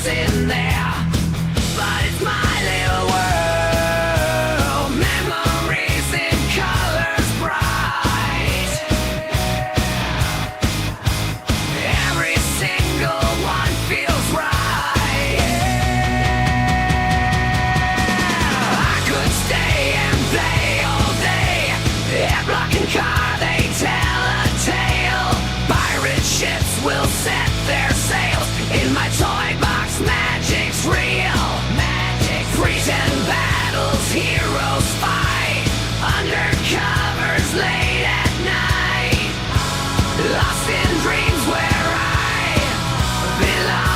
sitting there, but it's my little world. Memories in colors bright. Every single one feels right. I could stay and play all day. Air blocking car, they tell a tale. Pirate ships will set their sails. In my toy box, magic's real. Magic, pretend battles, heroes fight. Undercovers late at night. Lost in dreams where I belong.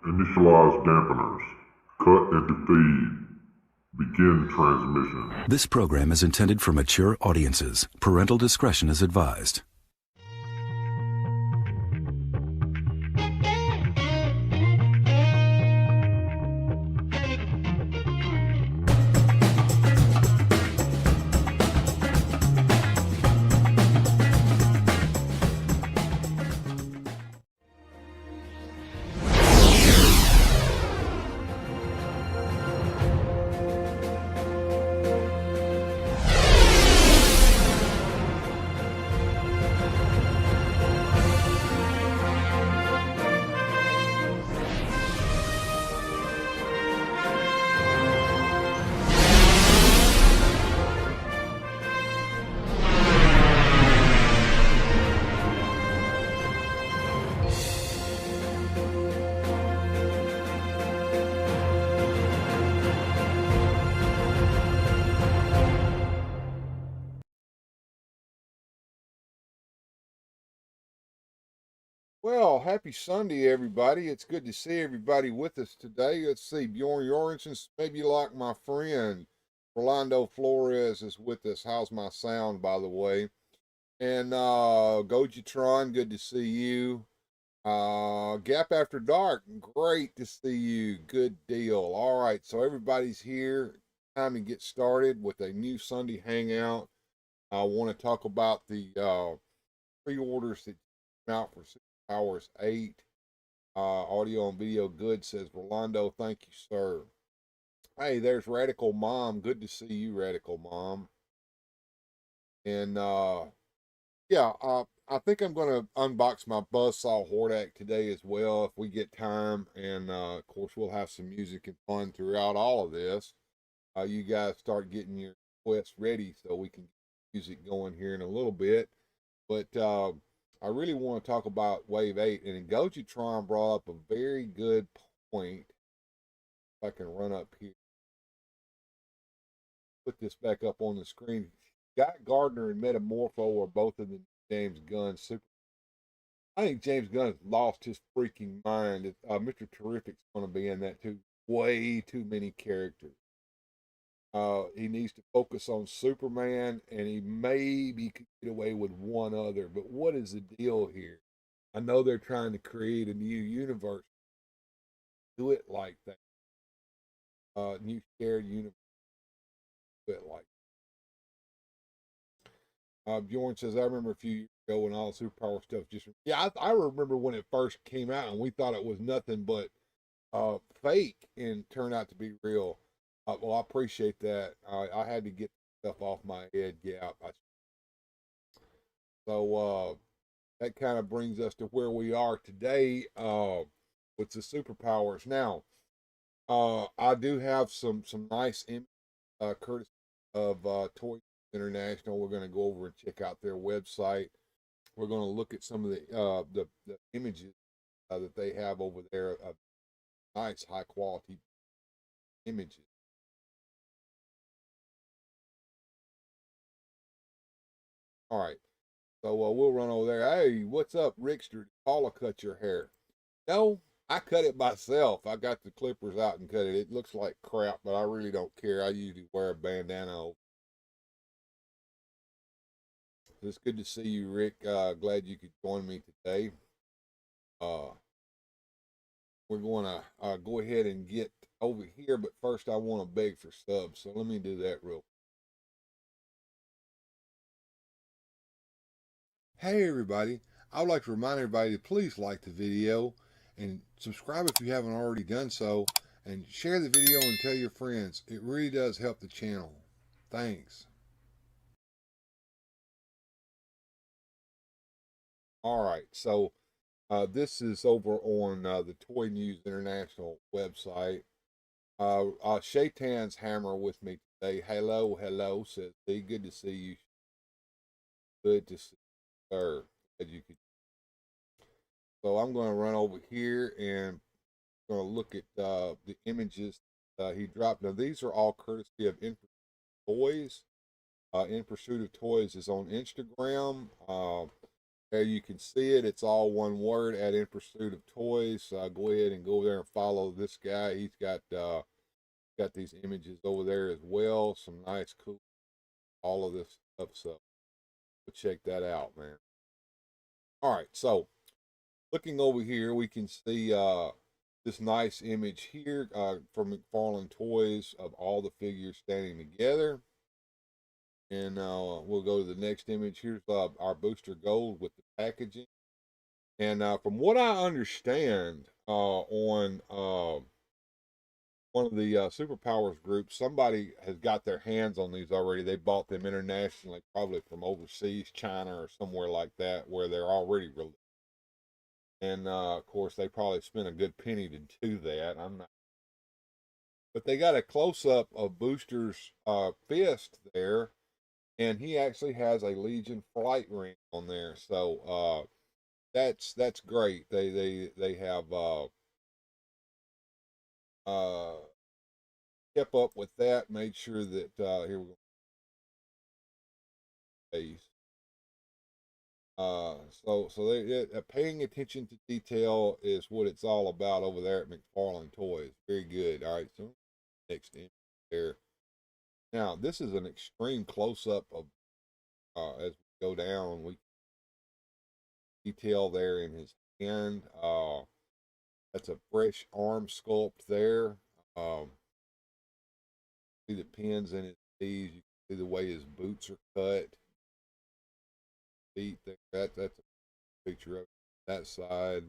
Initialize dampeners. Cut into feed. Begin transmission. This program is intended for mature audiences. Parental discretion is advised. Well, happy Sunday, everybody. It's good to see everybody with us today. Let's see, Bjorn Jorgensen, maybe like my friend. Rolando Flores is with us. How's my sound, by the way? And Gojitron, good to see you. Gap After Dark, great to see you. Good deal. All right, so everybody's here. Time to get started with a new Sunday Hangout. I want to talk about the pre-orders that came out for Super Powers 8. Audio and video good, says Rolando. Thank you, sir. Hey, there's Radical Mom. Good to see you, Radical Mom. And yeah, I think I'm going to unbox my Buzzsaw Hordak today as well if we get time. And of course, we'll have some music and fun throughout all of this. You guys start getting your requests ready so we can get music going here in a little bit. But I really want to talk about Wave 8. And Gojitron brought up a very good point. If I can run up here. Put this back up on the screen. Scott Gardner and Metamorpho are both in the James Gunn Super. I think James Gunn has lost his freaking mind. Mr. Terrific's going to be in that too. Way too many characters. He needs to focus on Superman, and he maybe could get away with one other. But what is the deal here? I know they're trying to create a new universe. Do it like that. New shared universe. Do it like that. Bjorn says, I remember a few years ago when all the superpower stuff just... Yeah, I remember when it first came out, and we thought it was nothing but fake and turned out to be real. Well, I appreciate that. I had to get stuff off my head. Yeah. So that kind of brings us to where we are today with the superpowers. Now, I do have some nice images courtesy of Toy International. We're going to go over and check out their website. We're going to look at some of the images that they have over there of nice high quality images. All right. So we'll run over there. Hey, what's up, Rickster? Did Paula cut your hair? No, I cut it myself. I got the clippers out and cut it. It looks like crap, but I really don't care. I usually wear a bandana. It's good to see you, Rick. Glad you could join me today. We're going to go ahead and get over here, but first I want to beg for subs. So let me do that real quick. Hey everybody, I would like to remind everybody to please like the video and subscribe if you haven't already done so, and share the video and tell your friends. It really does help the channel. Thanks. Alright, so this is over on the Toy News International website. Shaitan's Hammer with me today. Hello, hello, says he. Good to see you. Good to see you, sir. As you could. So I'm going to run over here and going to look at the images he dropped. Now these are all courtesy of In Pursuit of Toys. In Pursuit of Toys is on Instagram. There you can see it. It's all one word, at In Pursuit of Toys. Go ahead and go there and follow this guy. He's got these images over there as well. Some nice, cool, all of this stuff. So go check that out, man. All right, so looking over here, we can see this nice image here from McFarlane Toys of all the figures standing together. And we'll go to the next image. Here's our Booster Gold with the packaging. And from what I understand, on one of the Super Powers groups, somebody has got their hands on these already. They bought them internationally, probably from overseas, China or somewhere like that, where they're already released. And of course, they probably spent a good penny to do that. I'm not, but they got a close up of Booster's fist there, and he actually has a Legion flight ring on there. So that's great. They have kept up with that. Made sure that here we go. So they paying attention to detail is what it's all about over there at McFarlane Toys. Very good. All right, so next image there. Now this is an extreme close up of as we go down. We detail there in his hand. That's a fresh arm sculpt there. See the pins in his knees. You can see the way his boots are cut. Feet there. That's a picture of that side.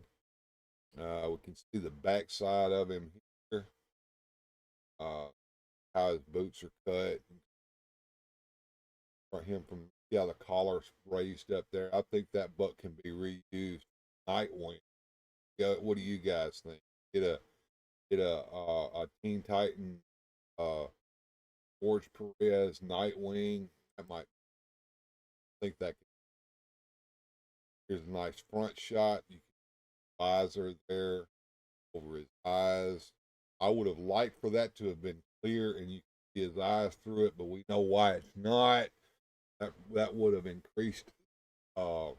We can see the back side of him here. How his boots are cut. For him from the collar's raised up there. I think that buck can be reused. Nightwing. What do you guys think? Get a Teen Titan George Perez Nightwing. I might think that. Here's a nice front shot. You can visor there over his eyes. I would have liked for that to have been clear and you can see his eyes through it, but we know why it's not. That would have increased what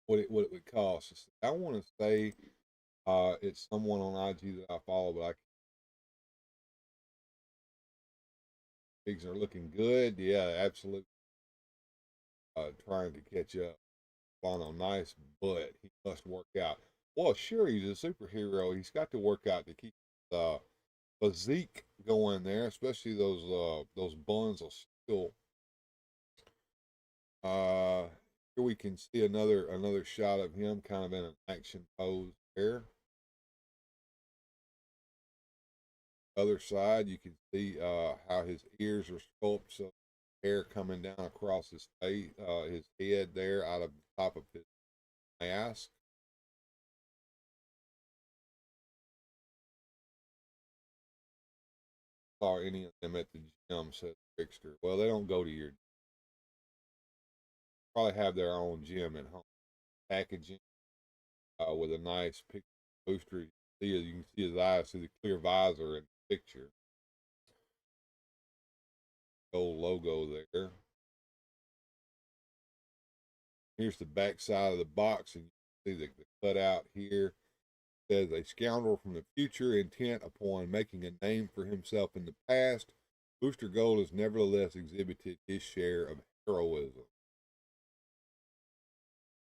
it would cost. I want to say it's someone on IG that I follow, but things are looking good. Yeah, absolutely. Trying to catch up. Lano, nice butt. He must work out. Well, sure, he's a superhero. He's got to work out to keep his physique going there, especially those buns of steel. Here we can see another shot of him kind of in an action pose there. Other side, you can see how his ears are sculpted, so hair coming down across his face, his head there, out of the top of his mask. Saw any of them at the gym, said Trickster. Well, they don't go to your. Probably have their own gym at home. Packaging with a nice picture booster. You can see his eyes through the clear visor, and picture. Gold logo there. Here's the back side of the box, and you see the cutout here. It says, a scoundrel from the future, intent upon making a name for himself in the past, Booster Gold has nevertheless exhibited his share of heroism.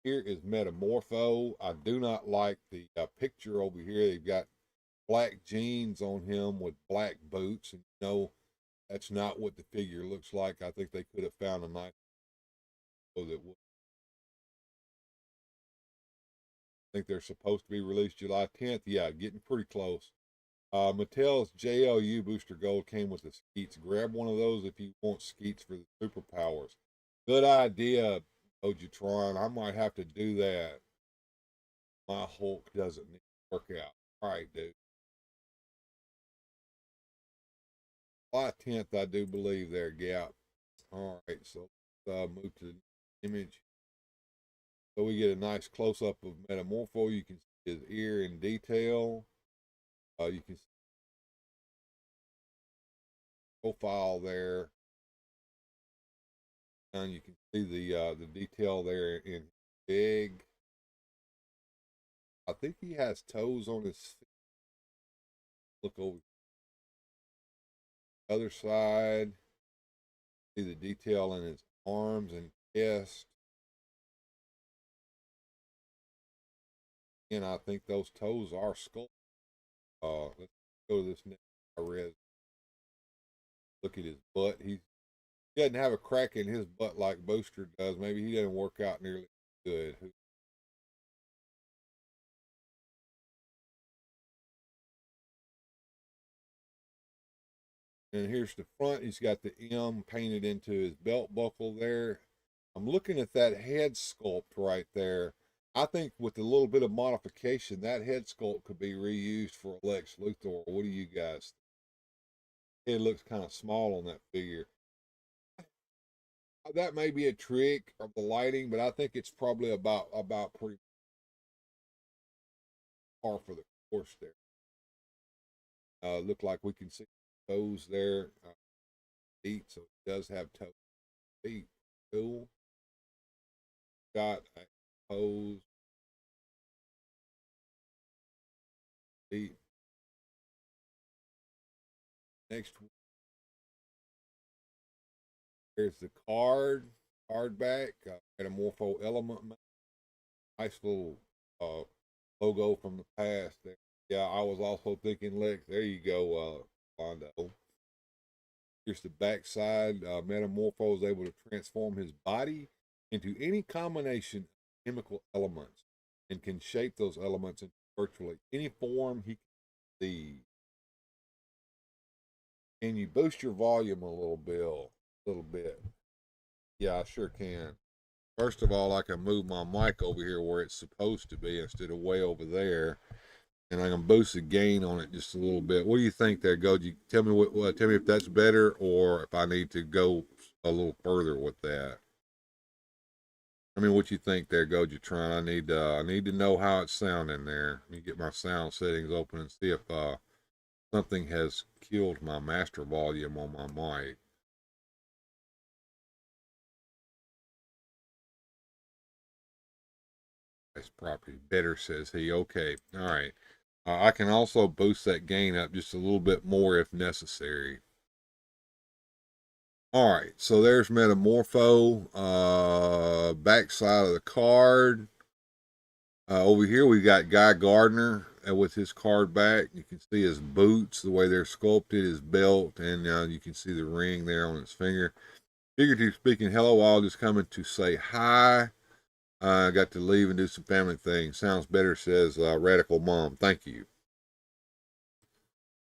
Here is Metamorpho. I do not like the picture over here. They've got black jeans on him with black boots, and that's not what the figure looks like. I think they could have found a nice photo that would. I think they're supposed to be released July 10th. Yeah, getting pretty close. Mattel's JLU Booster Gold came with the Skeets. Grab one of those if you want Skeets for the Super Powers. Good idea, Ojatron. I might have to do that. My Hulk doesn't need to work out. All right, dude. July 10th, I do believe there, Gap. All right, so move to the image. So we get a nice close-up of Metamorpho. You can see his ear in detail. You can see profile there. And you can see the detail there in big. I think he has toes on his feet. Look over the other side. See the detail in his arms and chest. And I think those toes are sculpted. Let's go to this next. I read. Look at his butt. He doesn't have a crack in his butt like Booster does. Maybe he doesn't work out nearly good. And here's the front. He's got the M painted into his belt buckle there. I'm looking at that head sculpt right there. I think with a little bit of modification, that head sculpt could be reused for Lex Luthor. What do you guys think? It looks kind of small on that figure. That may be a trick of the lighting, but I think it's probably about pretty par for the course there. Look like we can see toes there. Feet, so it does have toes. Feet, cool. Got toes. Feet. Next, here's the card back. Metamorpho element. Nice little logo from the past there. Yeah, I was also thinking Lex. There you go, Londo. Here's the back side. Metamorpho is able to transform his body into any combination of chemical elements and can shape those elements into virtually any form he can see. Can you boost your volume a little bit? Yeah, I sure can. First of all, I can move my mic over here where it's supposed to be instead of way over there. And I can boost the gain on it just a little bit. What do you think there, Go? You tell me tell me if that's better or if I need to go a little further with that. I mean, what you think there, Gojatron? I need to know how it's sounding there. Let me get my sound settings open and see if something has killed my master volume on my mic. That's probably better, says he. Okay, all right. I can also boost that gain up just a little bit more if necessary. All right, so there's Metamorpho, back side of the card. Over here we got Guy Gardner with his card back. You can see his boots, the way they're sculpted, his belt, and you can see the ring there on his finger. Figuratively speaking, hello all, just coming to say hi. I got to leave and do some family things. Sounds better, says Radical Mom. Thank you.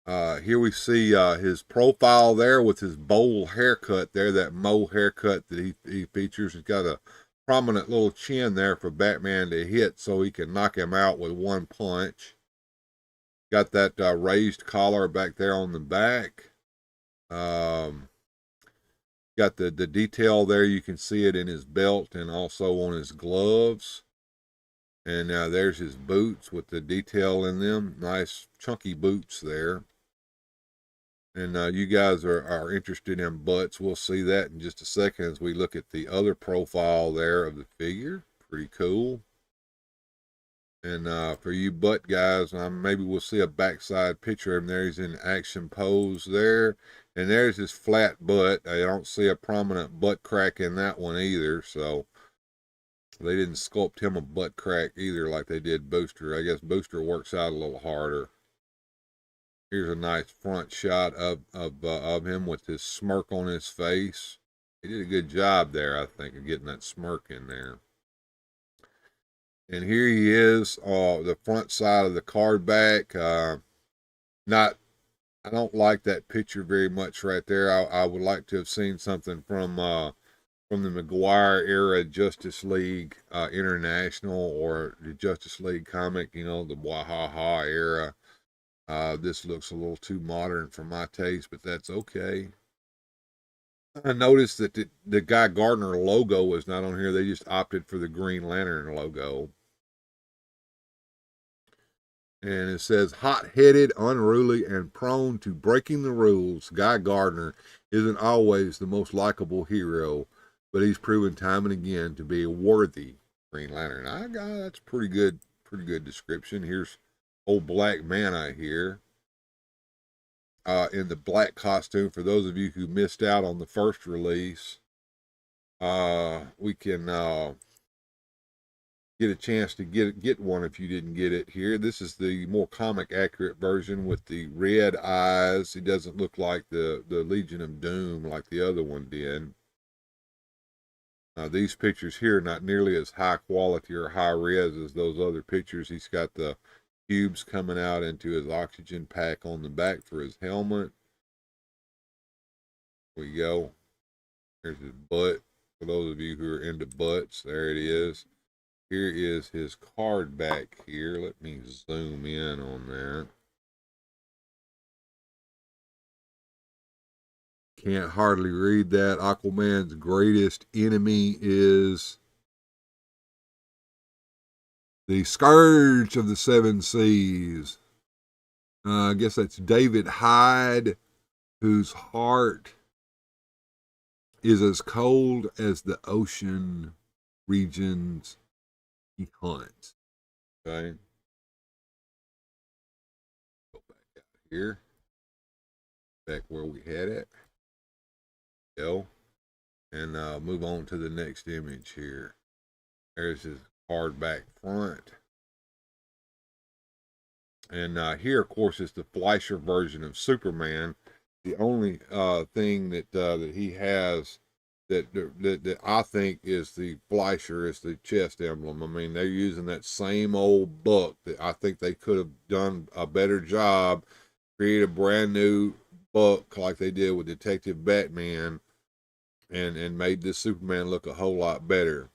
Here we see his profile there with his bowl haircut there, that Mo haircut that he features. He's got a prominent little chin there for Batman to hit so he can knock him out with one punch. Got that raised collar back there on the back. Got the detail there. You can see it in his belt and also on his gloves. And there's his boots with the detail in them. Nice chunky boots there. And you guys are interested in butts. We'll see that in just a second as we look at the other profile there of the figure. Pretty cool. And for you butt guys, maybe we'll see a backside picture of him there. He's in action pose there. And there's his flat butt. I don't see a prominent butt crack in that one either. So they didn't sculpt him a butt crack either like they did Booster. I guess Booster works out a little harder. Here's a nice front shot of him with his smirk on his face. He did a good job there, I think, of getting that smirk in there. And here he is, the front side of the card back. I don't like that picture very much right there. I would like to have seen something from the McGuire era Justice League International or the Justice League comic, the Wahaha era. This looks a little too modern for my taste, but that's okay. I noticed that the Guy Gardner logo was not on here. They just opted for the Green Lantern logo. And it says, hot-headed, unruly, and prone to breaking the rules, Guy Gardner isn't always the most likable hero, but he's proven time and again to be a worthy Green Lantern. That's pretty good description. Here's old Black Manta here. In the black costume. For those of you who missed out on the first release, we can get a chance to get one if you didn't get it here. This is the more comic accurate version with the red eyes. He doesn't look like the Legion of Doom like the other one did. These pictures here are not nearly as high quality or high res as those other pictures. He's got the cubes coming out into his oxygen pack on the back for his helmet. There we go. There's his butt. For those of you who are into butts, there it is. Here is his card back here. Let me zoom in on that. Can't hardly read that. Aquaman's greatest enemy is the Scourge of the Seven Seas. I guess that's David Hyde, whose heart is as cold as the ocean regions he hunts. Okay. Go back out here. Back where we had it. Go. And move on to the next image here. There's his hard back front. And here, of course, is the Fleischer version of Superman. The only thing that he has that I think is the Fleischer is the chest emblem. I mean, they're using that same old buck that I think they could have done a better job, create a brand new buck like they did with Detective Batman, and made this Superman look a whole lot better.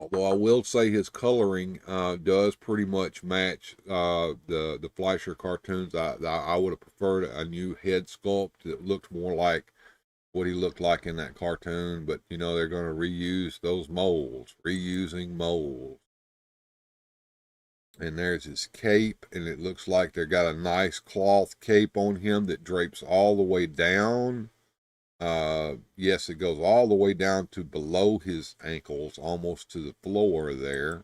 Although I will say his coloring does pretty much match the Fleischer cartoons. I would have preferred a new head sculpt that looked more like what he looked like in that cartoon. But, they're going to reuse those molds. Reusing molds. And there's his cape. And it looks like they got a nice cloth cape on him that drapes all the way down. Yes, it goes all the way down to below his ankles, almost to the floor there.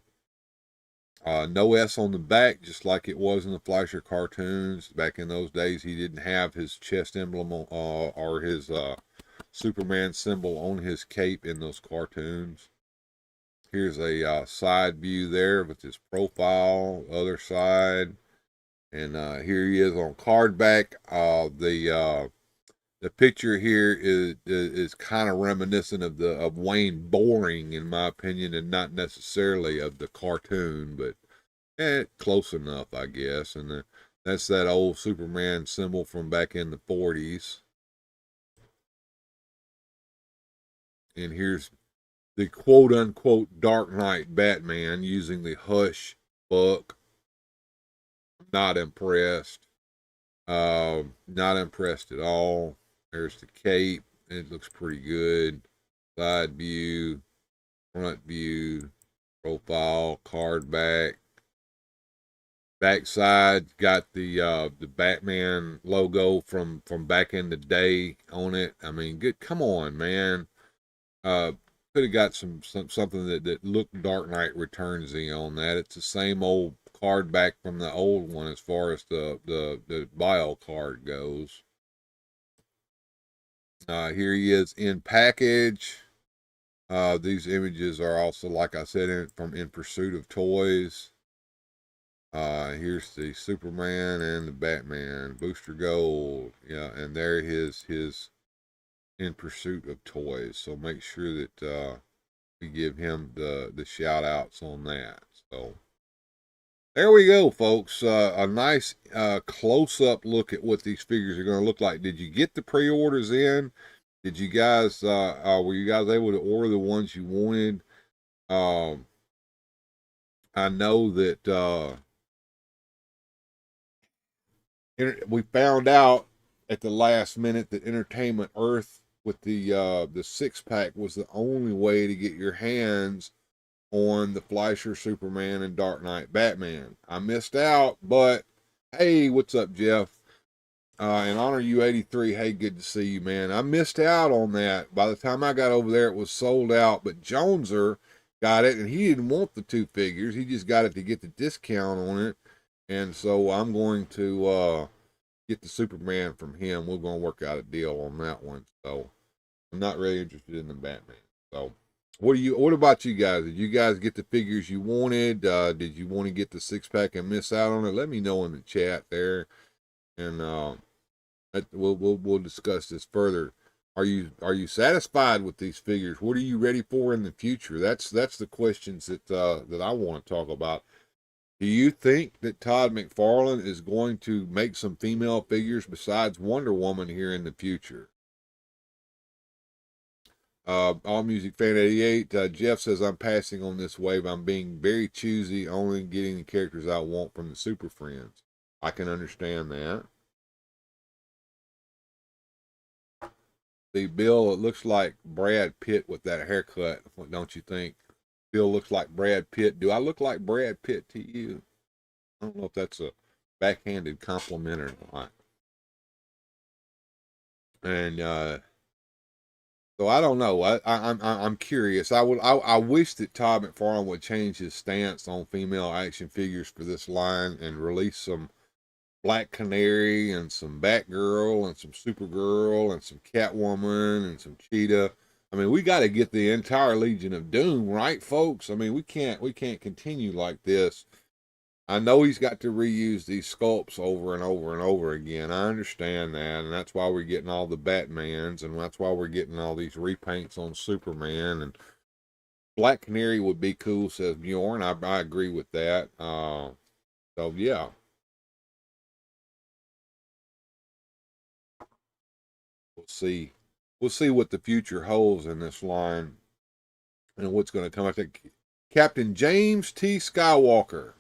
No S on the back, just like it was in the Fleischer cartoons. Back in those days, he didn't have his chest emblem or his Superman symbol on his cape in those cartoons. Here's a side view there with his profile, other side. And here he is on card back. The picture here is kind of reminiscent of Wayne Boring, in my opinion, and not necessarily of the cartoon, but close enough, I guess. And that's that old Superman symbol from back in the 40s. And here's the quote-unquote Dark Knight Batman using the Hush buck. Not impressed. Not impressed at all. There's the cape. It looks pretty good. Side view, front view, profile, card back. Backside got the Batman logo from back in the day on it. I mean, good. Come on, man. Uh, could have got something that looked Dark Knight Returns-y on that. It's the same old card back from the old one as far as the bio card goes. Here he is in package. These images are also, like I said, from In Pursuit of Toys. Here's the Superman and the Batman, Booster Gold. Yeah, and there his In Pursuit of Toys. So make sure that we give him the shout outs on that. So there we go, folks. A nice close up look at what these figures are going to look like. Did you get the pre-orders in? Did you guys were you guys able to order the ones you wanted? I know that we found out at the last minute that Entertainment Earth with the 6-pack was the only way to get your hands on the Fleischer Superman and Dark Knight Batman. I missed out, but hey, what's up, Jeff? In honor you 83, hey, good to see you, man. I missed out on that. By the time I got over there, it was sold out, but Joneser got it, and he didn't want the 2 figures. He just got it to get the discount on it. And so I'm going to get the Superman from him. We're going to work out a deal on that one. So I'm not really interested in the Batman. So what about you guys? Did you guys get the figures you wanted? Did you want to get the 6-pack and miss out on it? Let me know in the chat there. And we'll discuss this further. Are you satisfied with these figures? What are you ready for in the future? That's the questions that I want to talk about. Do you think that Todd McFarlane is going to make some female figures besides Wonder Woman here in the future? All Music Fan 88, Jeff says, I'm passing on this wave. I'm being very choosy, only getting the characters I want from the Super Friends. I can understand that. See, Bill, it looks like Brad Pitt with that haircut. What don't you think? Bill looks like Brad Pitt. Do I look like Brad Pitt to you? I don't know if that's a backhanded compliment or not. And so I don't know. I'm curious. I wish that Todd McFarlane would change his stance on female action figures for this line and release some Black Canary and some Batgirl and some Supergirl and some Catwoman and some Cheetah. I mean, we got to get the entire Legion of Doom, right, folks? I mean, we can't continue like this. I know he's got to reuse these sculpts over and over and over again. I understand that, and that's why we're getting all the Batmans, and that's why we're getting all these repaints on Superman. And Black Canary would be cool, says Bjorn. I agree with that. So yeah. We'll see what the future holds in this line and what's going to come. I think Captain James T. Skywalker.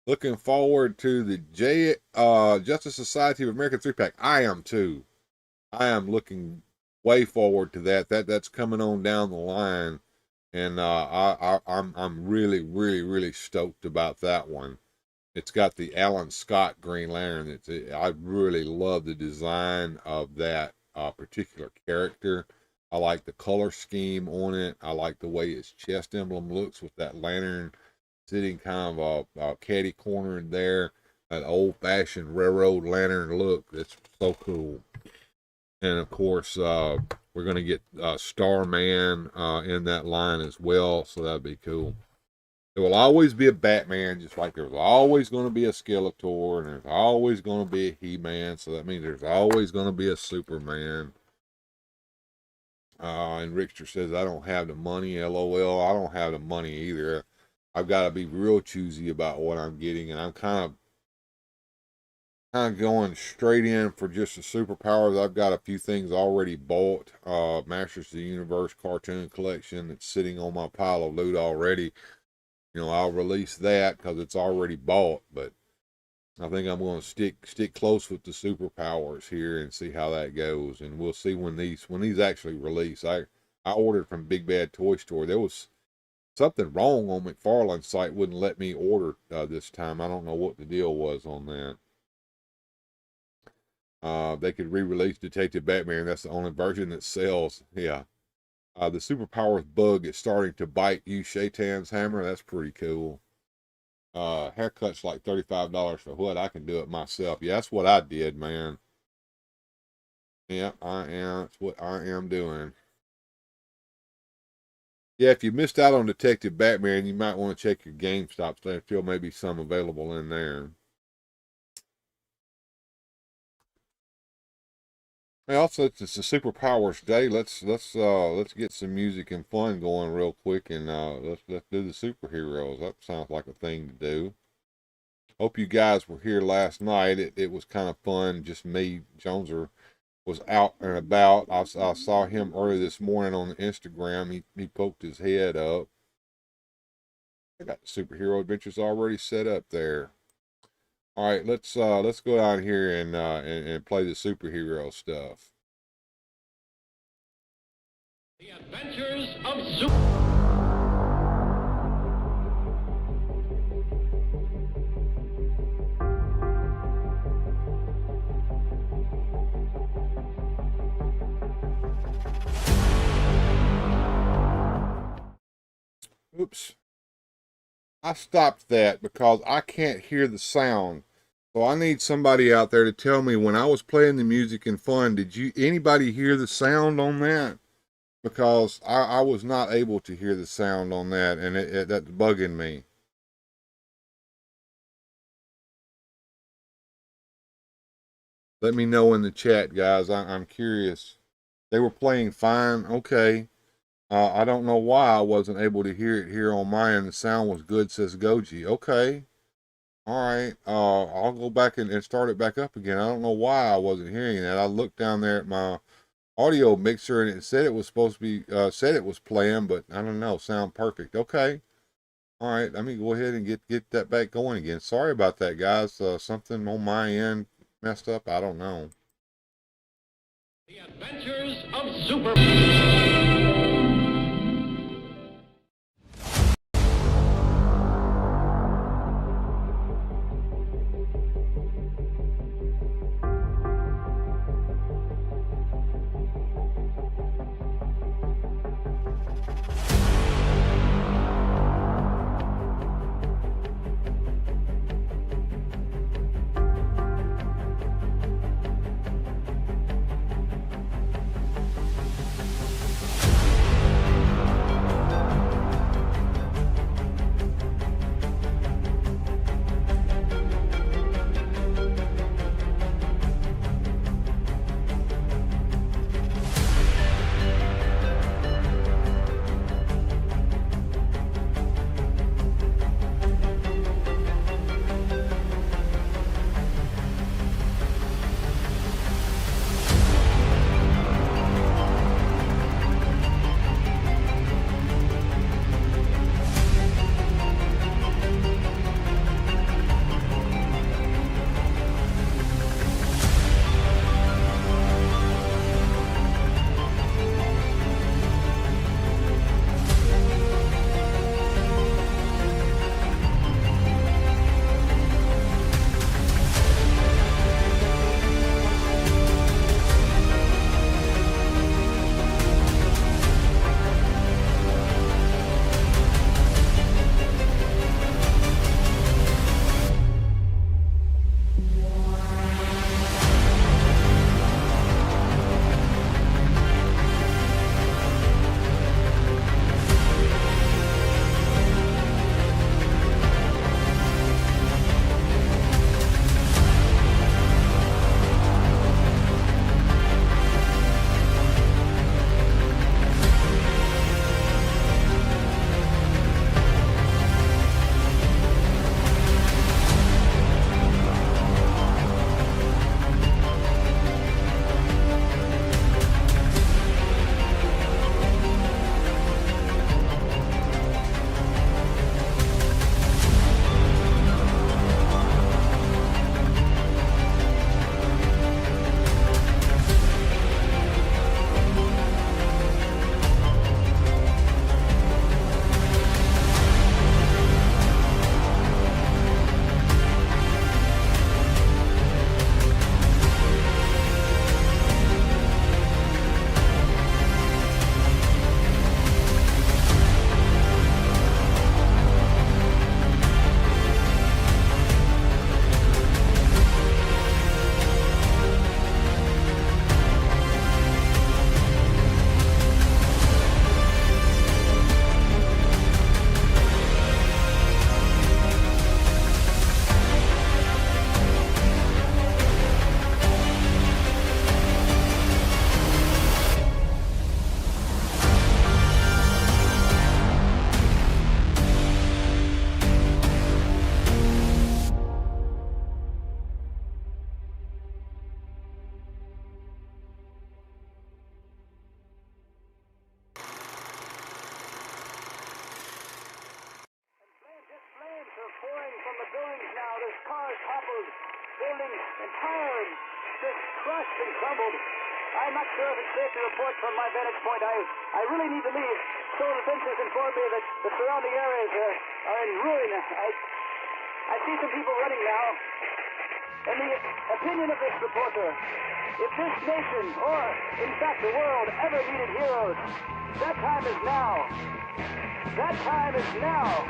Looking forward to the Justice Society of America 3-pack. I am too. I am looking way forward to that. That's coming on down the line, and I'm really stoked about that one. It's got the Alan Scott Green Lantern. I really love the design of that particular character. I like the color scheme on it. I like the way his chest emblem looks with that lantern sitting kind of catty cornered there. That old-fashioned railroad lantern look. It's so cool. And of course, we're going to get Starman in that line as well, so that'd be cool. There will always be a Batman, just like there's always going to be a Skeletor, and there's always going to be a He-Man, so that means there's always going to be a Superman. And Richter says, I don't have the money, LOL. I don't have the money either. I've got to be real choosy about what I'm getting, and I'm kind of going straight in for just the superpowers. I've got a few things already bought. Masters of the Universe cartoon collection that's sitting on my pile of loot already. You know, I'll release that because it's already bought, but I think I'm going to stick close with the superpowers here and see how that goes, and we'll see when these actually release. I ordered from Big Bad Toy Store. There was something wrong on McFarlane's site, wouldn't let me order this time. I don't know what the deal was on that. They could re-release Detective Batman. That's the only version that sells. Yeah. The Superpowers bug is starting to bite you, Shaitan's hammer. That's pretty cool. Haircut's like $35 for what? I can do it myself. Yeah, that's what I did, man. Yeah, I am. That's what I am doing. Yeah, if you missed out on Detective Batman, you might want to check your GameStop. There still may be some available in there. And also, it's the Superpowers Day. Let's get some music and fun going real quick, and let's do the superheroes. That sounds like a thing to do. Hope you guys were here last night. It was kind of fun. Just me, Joneser was out and about. I saw him early this morning on Instagram. He poked his head up. I got the superhero adventures already set up there. All right, let's go down here and play the superhero stuff. The Adventures of Super. Oops. I stopped that because I can't hear the sound. So I need somebody out there to tell me when I was playing the music and fun, did anybody hear the sound on that? Because I was not able to hear the sound on that, and that's bugging me. Let me know in the chat, guys. I'm curious. They were playing fine. Okay. I don't know why I wasn't able to hear it here on my end. The sound was good, says Goji. Okay. All right. I'll go back and start it back up again. I don't know why I wasn't hearing that. I looked down there at my audio mixer and it said it was supposed to be, said it was playing, but I don't know. Sound perfect. Okay. All right. Let me go ahead and get that back going again. Sorry about that, guys. Something on my end messed up. I don't know. The Adventures of Super. buildings entirely just crushed and crumbled. I'm not sure if it's safe to report from my vantage point. I really need to leave. Solar Ventures informed me that the surrounding areas are in ruin. I see some people running now. In the opinion of this reporter, if this nation, or in fact the world, ever needed heroes, that time is now. That time is now.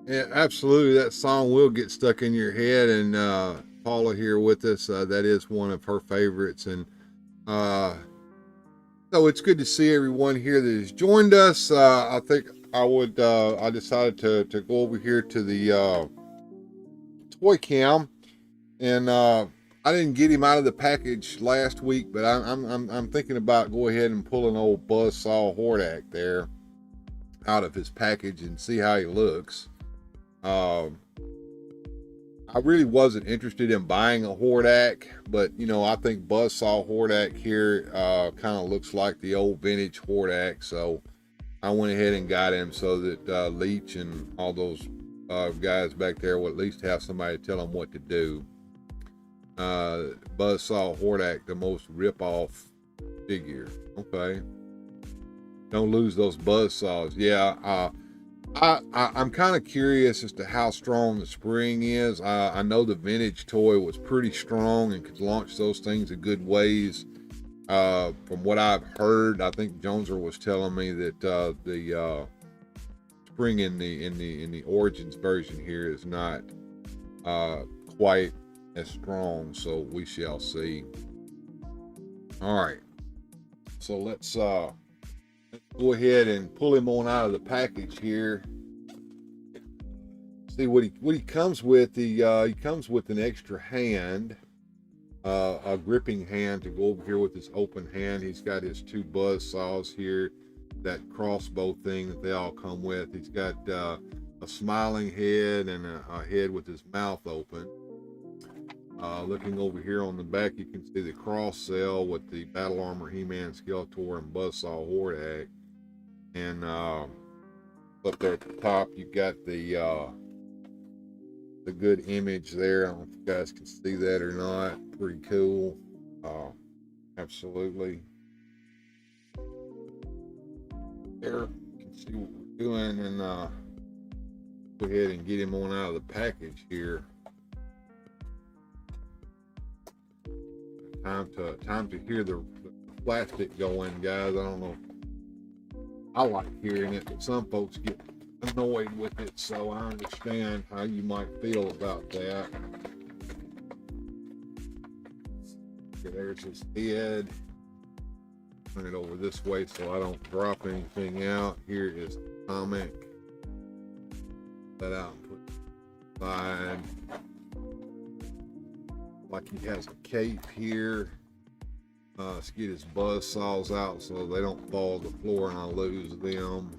Yeah, absolutely. That song will get stuck in your head. And Paula here with us, that is one of her favorites. And so it's good to see everyone here that has joined us. I think I decided to go over here to the toy cam, and I didn't get him out of the package last week, but I'm thinking about go ahead and pull an old Buzzsaw Hordak there out of his package and see how he looks. I really wasn't interested in buying a Hordak, but I think Buzzsaw Hordak here kind of looks like the old vintage Hordak, so I went ahead and got him so that Leech and all those guys back there will at least have somebody to tell them what to do. Buzzsaw Hordak, the most rip-off figure. Okay. Don't lose those buzzsaws. Yeah, I'm kind of curious as to how strong the spring is. I know the vintage toy was pretty strong and could launch those things a good ways. From what I've heard, I think Joneser was telling me that the spring in the Origins version here is not quite as strong, so we shall see. All right, so let's go ahead and pull him on out of the package here. See what he comes with. He comes with an extra hand, a gripping hand to go over here with his open hand. He's got his two buzz saws here, that crossbow thing that they all come with. He's got a smiling head and a head with his mouth open. Looking over here on the back, you can see the cross cell with the Battle Armor He-Man, Skeletor, and Buzzsaw Hordak. And up there at the top, you've got the good image there. I don't know if you guys can see that or not. Pretty cool. Absolutely. There, you can see what we're doing, and go ahead and get him on out of the package here. Time to hear the plastic going, guys. I don't know. I like hearing it, but some folks get annoyed with it, so I understand how you might feel about that. Okay, there's his head. Turn it over this way so I don't drop anything out. Here is the comic. That out and put it aside. Like he has a cape here. Let's get his buzz saws out so they don't fall to the floor and I lose them.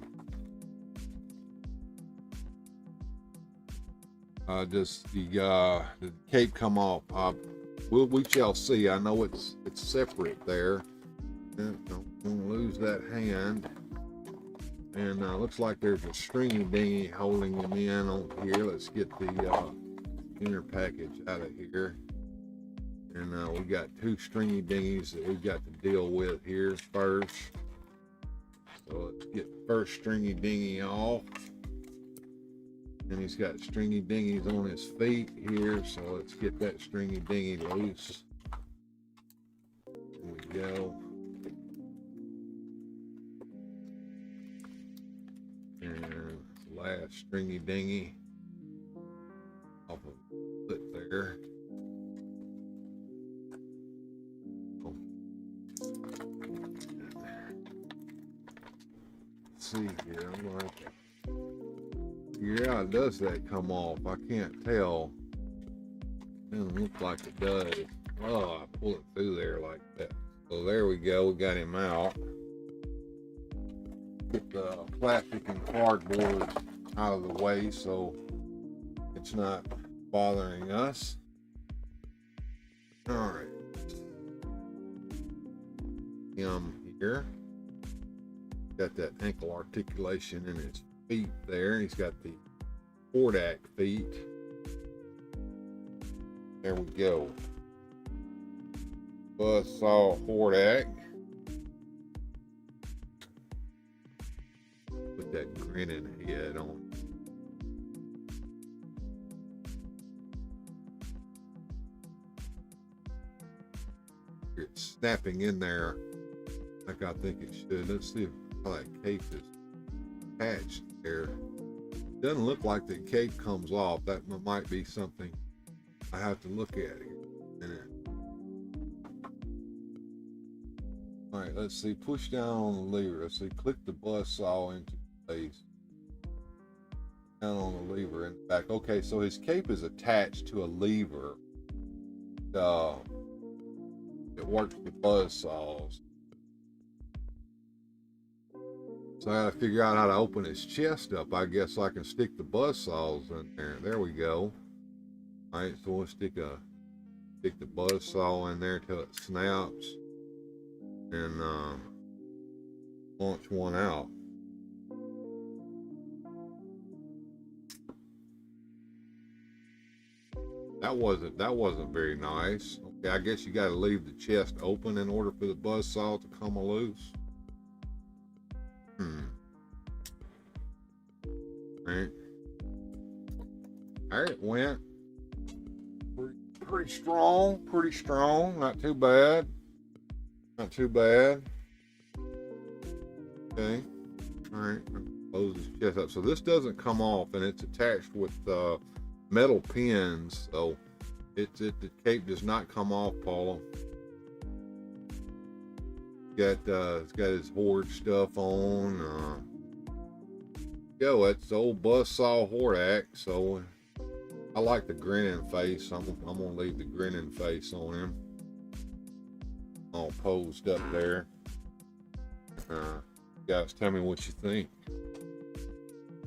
Does the cape come off? We shall see. I know it's separate there. Don't want to lose that hand. And looks like there's a stringy dinghy holding him in on here. Let's get the inner package out of here. And we got two stringy dinghies that we've got to deal with here first. So let's get the first stringy dinghy off. And he's got stringy dinghies on his feet here. So let's get that stringy dinghy loose. There we go. And last stringy dinghy off of the foot there. See here, I'm gonna have to, yeah, does that come off? I can't tell. Doesn't look like it does. Oh, I pull it through there like that. So there we go, we got him out. Get the plastic and cardboard out of the way so it's not bothering us. All right. Him here. Got that ankle articulation in his feet there. He's got the Hordak feet. There we go. Buzzsaw Hordak. Put that grinning head on. It's snapping in there like I think it should. Let's see how that cape is attached there. Doesn't look like the cape comes off. That might be something I have to look at here. All right, let's see. Push down on the lever. Let's see. Click the buzzsaw into place. Down on the lever in the back. Okay, so his cape is attached to a lever. It works with buzzsaws. So I gotta figure out how to open his chest up. I guess I can stick the buzzsaws in there. There we go. All right, so we'll stick the buzzsaw in there till it snaps, and launch one out. That wasn't very nice. Okay, I guess you got to leave the chest open in order for the buzzsaw to come loose. All right, went pretty strong. Not too bad. Okay. All right. Close his chest up. So this doesn't come off, and it's attached with metal pins. So the cape does not come off, Paula. It's got his Horde stuff on. Go, that's the old buzzsaw Hordak. So I like the grinning face. I'm gonna leave the grinning face on him. All posed up there. Guys, tell me what you think.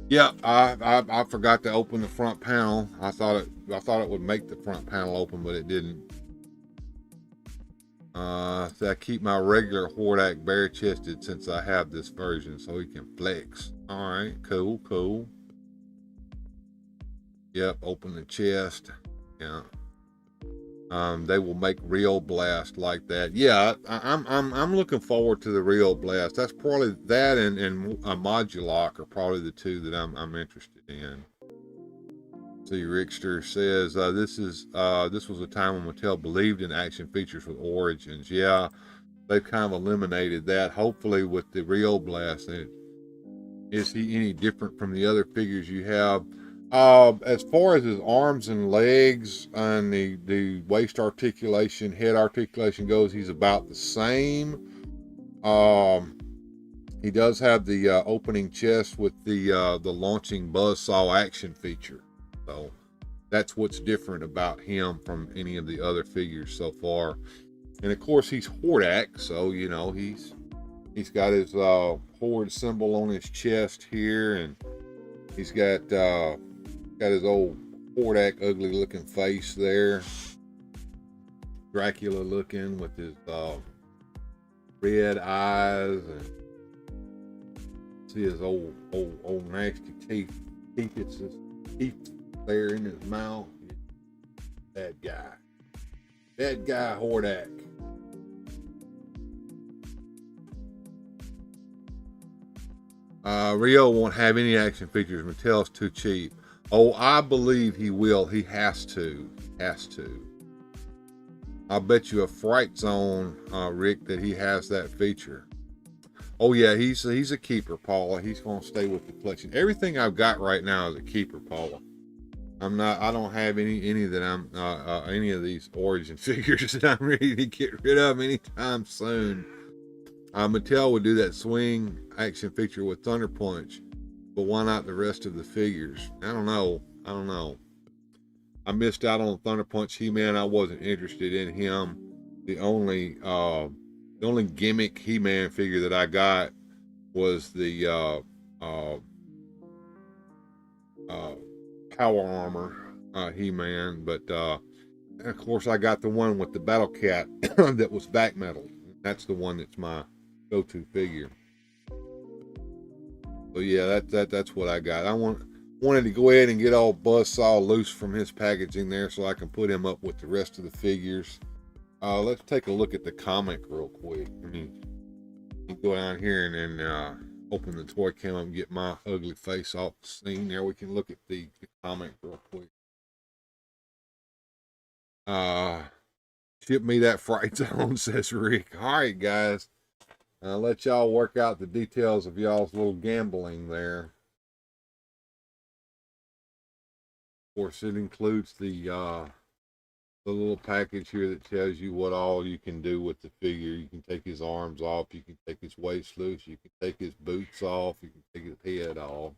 Yeah, I forgot to open the front panel. I thought it would make the front panel open, but it didn't. So I keep my regular Hordak bare chested since I have this version, so he can flex. All right, cool. Yep, open the chest. Yeah. They will make Real Blast like that. Yeah, I'm looking forward to the Real Blast. That's probably that and Modulock are probably the two that I'm interested in. See, Rickster says this was a time when Mattel believed in action features with Origins. Yeah, they've kind of eliminated that. Hopefully, with the Real Blast, is he any different from the other figures you have? As far as his arms and legs and the waist articulation, head articulation goes, he's about the same. He does have the opening chest with the launching buzzsaw action feature. So that's what's different about him from any of the other figures so far. And of course he's Hordak, so you know he's got his Horde symbol on his chest here, and he's got his old Hordak ugly looking face there, Dracula looking with his red eyes, and see his old nasty teeth. It's his teeth there in his mouth. Bad guy Hordak. Rio won't have any action figures. Mattel's too cheap. Oh, I believe he will. He has to. I'll bet you a Fright Zone, Rick, that he has that feature. Oh yeah, he's a keeper, Paula. He's gonna stay with the collection. Everything I've got right now is a keeper, Paula. I don't have any that I'm any of these Origin figures that I'm ready to get rid of anytime soon. Mattel would do that swing action figure with Thunder Punch, but why not the rest of the figures? I don't know. I missed out on Thunder Punch He-Man. I wasn't interested in him. The only gimmick He-Man figure that I got was the Power Armor He-Man, but of course I got the one with the Battle Cat that was back metal. That's the one that's my go-to figure. So yeah, that's what I got. I wanted to go ahead and get all Buzzsaw loose from his packaging there, so I can put him up with the rest of the figures. Let's take a look at the comic real quick. I mean, go down here and then open the toy cam up and get my ugly face off the scene. There we can look at the comic real quick. Ship me that Fright Zone, says Rick. All right, guys. I'll let y'all work out the details of y'all's little gambling there. Of course, it includes the little package here that tells you what all you can do with the figure. You can take his arms off. You can take his waist loose. You can take his boots off. You can take his head off.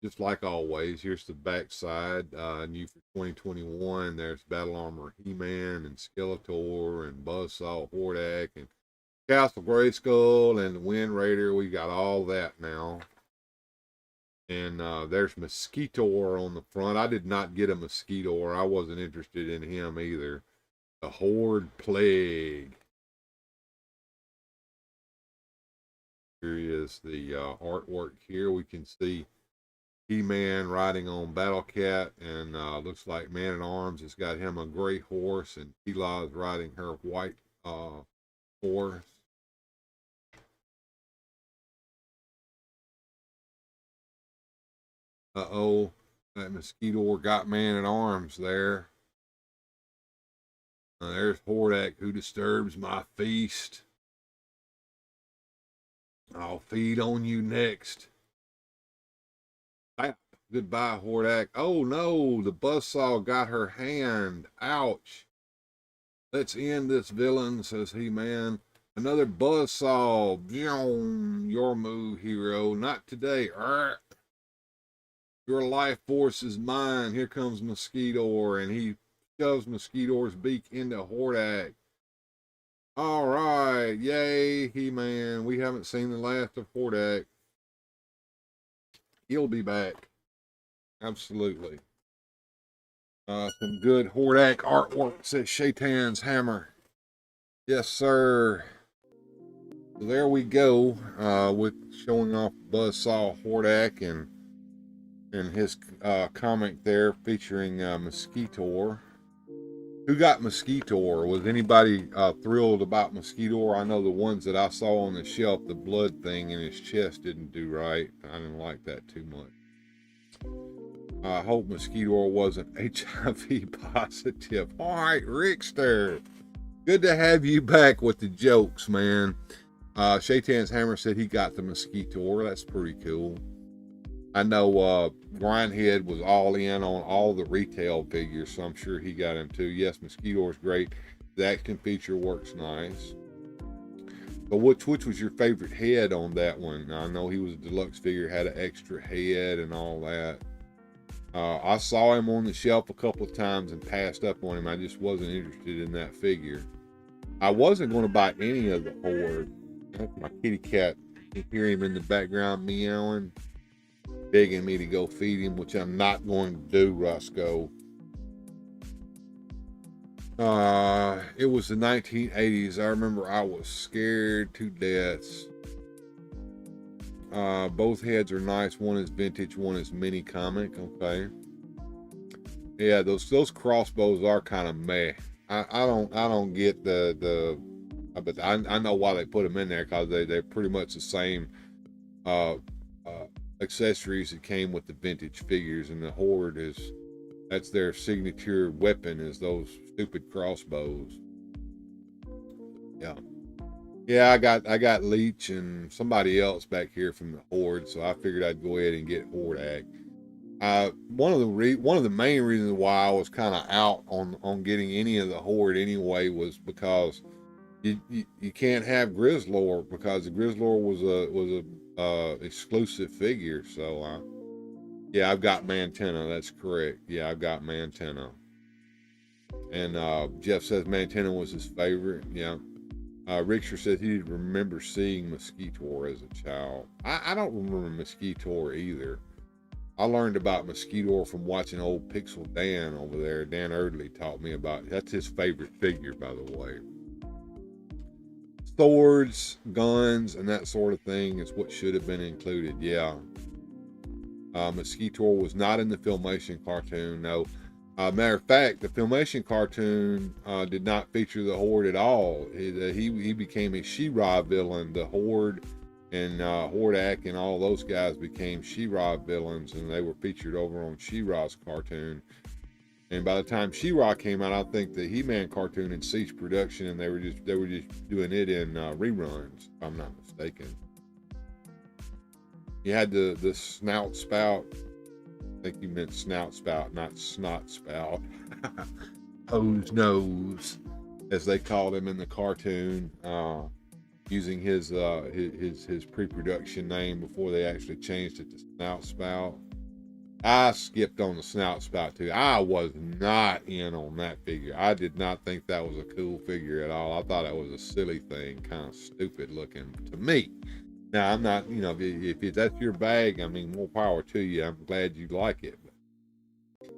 Just like always, here's the back side. New for 2021. There's Battle Armor He-Man and Skeletor and Buzzsaw Hordak and Castle Grayskull and the Wind Raider. We got all that now. And there's Mosquitor on the front. I did not get a Mosquitor. I wasn't interested in him either. The Horde Plague. Here is the artwork here. We can see He-Man riding on Battle Cat, and looks like Man-at-Arms has got him a gray horse, and Tila is riding her white horse. Uh-oh, that Mosquitor got Man-at-Arms there. There's Hordak, who disturbs my feast. I'll feed on you next. Goodbye, Hordak. Oh no, the Buzzsaw got her hand. Ouch. Let's end this villain, says He-Man. Another Buzzsaw. Your move, hero. Not today. Your life force is mine. Here comes Mosquitor, and he shoves Mosquitor's beak into Hordak. All right, yay, He-Man. We haven't seen the last of Hordak. He'll be back. Absolutely. Some good Hordak artwork, says Shaitan's Hammer. Yes, sir. So there we go, with showing off Buzzsaw Hordak and his comic there featuring Mosquitor. Who got Mosquitor? Was anybody thrilled about Mosquitor? I know the ones that I saw on the shelf, the blood thing in his chest didn't do right. I didn't like that too much. I hope Mosquitor wasn't HIV positive. All right, Rickster. Good to have you back with the jokes, man. Shaitan's Hammer said he got the Mosquitor. That's pretty cool. I know Grindhead was all in on all the retail figures, so I'm sure he got him too. Yes, Mosquitor's great. The action feature works nice. But which was your favorite head on that one? I know he was a deluxe figure, had an extra head and all that. I saw him on the shelf a couple of times and passed up on him. I just wasn't interested in that figure. I wasn't going to buy any of the Horde. My kitty cat, you can hear him in the background meowing, begging me to go feed him, which I'm not going to do, Roscoe. It was the 1980s. I remember I was scared to death. Both heads are nice. One is vintage, one is mini comic. Okay. Yeah, those crossbows are kind of meh. I don't get but I know why they put them in there, because they're pretty much the same accessories that came with the vintage figures, and the Horde that's their signature weapon, is those stupid crossbows. Yeah, I got Leech and somebody else back here from the Horde, so I figured I'd go ahead and get Horde Act. One of the main reasons why I was kind of out on getting any of the Horde anyway was because you can't have Grizzlor, because the Grizzlor was a exclusive figure. So yeah, I've got Mantenna. That's correct. Yeah, I've got Mantenna. And Jeff says Mantenna was his favorite. Yeah. Richter says he didn't remember seeing Mosquitor as a child. I don't remember Mosquitor either. I learned about Mosquitor from watching old Pixel Dan over there. Dan Erdley taught me about it. That's his favorite figure, by the way. Swords, guns, and that sort of thing is what should have been included. Yeah. Mosquitor was not in the Filmation cartoon. No. Matter of fact, the Filmation cartoon did not feature the Horde at all. He became a She-Ra villain. The Horde and Hordak and all those guys became She-Ra villains, and they were featured over on She-Ra's cartoon. And by the time She-Ra came out, I think the He-Man cartoon had ceased production, and they were just doing it in reruns, if I'm not mistaken. You had the snout spout. I think you meant snout spout, not snot spout. Hose nose, as they called him in the cartoon, using his pre-production name before they actually changed it to snout spout. I skipped on the snout spout too. I was not in on that figure. I did not think that was a cool figure at all. I thought it was a silly thing, kind of stupid looking to me. Now, I'm not, if that's your bag, I mean, more power to you. I'm glad you like it. But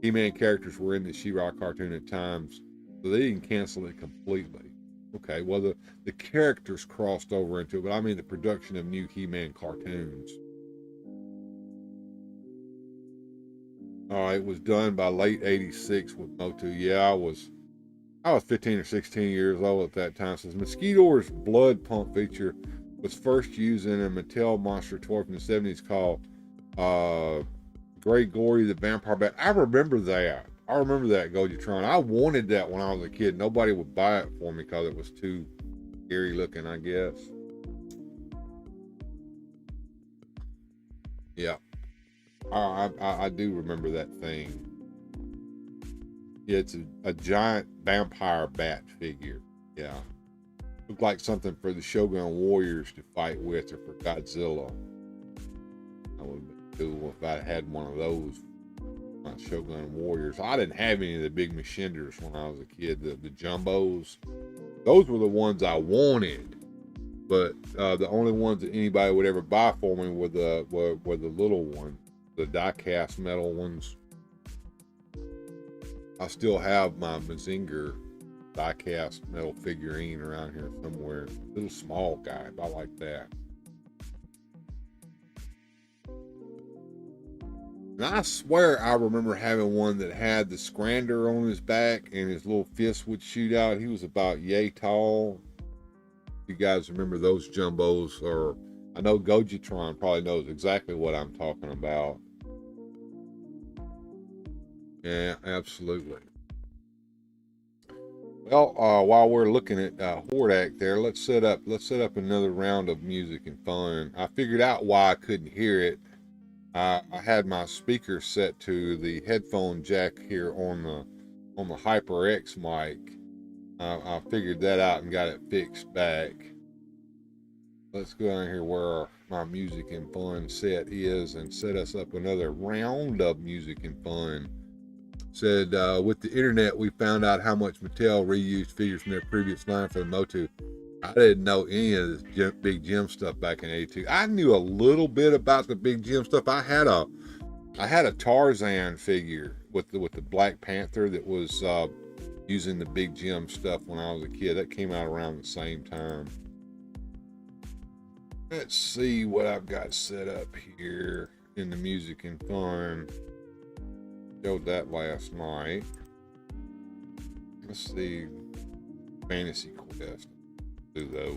He-Man characters were in the She-Ra cartoon at times, so they didn't cancel it completely. Okay, well, the characters crossed over into it, but I mean the production of new He-Man cartoons. It was done by late 86 with Motu. Yeah, I was 15 or 16 years old at that time. Since Mosquitor's blood pump feature was first used in a Mattel monster toy from the 70s called Grey Gory the Vampire Bat. I remember that. Gojitron. I wanted that when I was a kid. Nobody would buy it for me because it was too scary looking, I guess. Yeah. I do remember that thing. Yeah, it's a giant vampire bat figure. Yeah. Looked like something for the Shogun Warriors to fight with, or for Godzilla. That would have been cool if I had one of those. My Shogun Warriors. I didn't have any of the big Machinders when I was a kid. The Jumbos. Those were the ones I wanted. But the only ones that anybody would ever buy for me were the little ones. The die-cast metal ones. I still have my Mazinger die-cast metal figurine around here somewhere. Little small guy. I like that. And I swear I remember having one that had the Scrander on his back and his little fist would shoot out. He was about yay tall. You guys remember those Jumbos? Or I know Gojitron probably knows exactly what I'm talking about. Yeah, absolutely. Well, while we're looking at Hordak there, let's set up another round of music and fun. I figured out why I couldn't hear it. I had my speaker set to the headphone jack here on the HyperX mic. I figured that out and got it fixed back. Let's go down here where my music and fun set is and set us up another round of music and fun. Said, with the internet, we found out how much Mattel reused figures from their previous line for the Motu. I didn't know any of this Big Jim stuff back in '82. I knew a little bit about the Big Jim stuff. I had a Tarzan figure with the Black Panther that was using the Big Jim stuff when I was a kid. That came out around the same time. Let's see what I've got set up here in the music and fun. Showed that last night. Let's see. Fantasy Quest. Do those.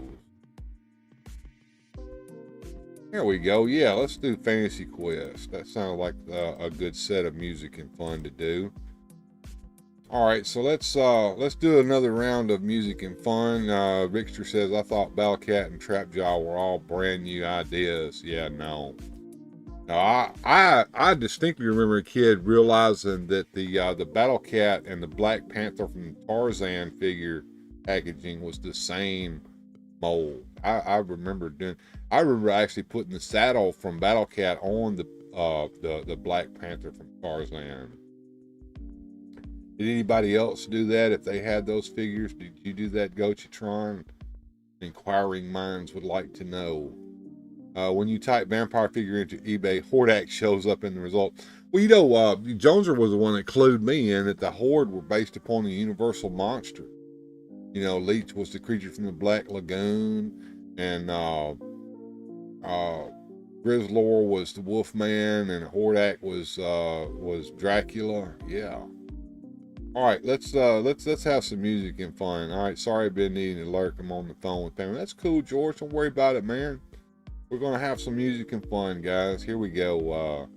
There we go. Yeah, let's do Fantasy Quest. That sounds like a good set of music and fun to do. All right, so let's do another round of music and fun. Rickster says, I thought Battlecat and Trapjaw were all brand new ideas. Yeah, no. I distinctly remember a kid realizing that the Battlecat and the Black Panther from Tarzan figure packaging was the same mold. I remember actually putting the saddle from Battlecat on the Black Panther from Tarzan. Did anybody else do that if they had those figures? Did you do that, Gochitron? Inquiring minds would like to know. When you type vampire figure into eBay, Hordak shows up in the result. Well, you know, Joneser was the one that clued me in that the Horde were based upon the Universal monster. You know, Leech was the creature from the Black Lagoon, and Grizzlor was the Wolfman, and Hordak was Dracula. Yeah. All right, let's have some music and fun. All right, sorry I've been needing to lurk. I'm on the phone with family. That's cool, George. Don't worry about it, man. We're gonna have some music and fun, guys. Here we go.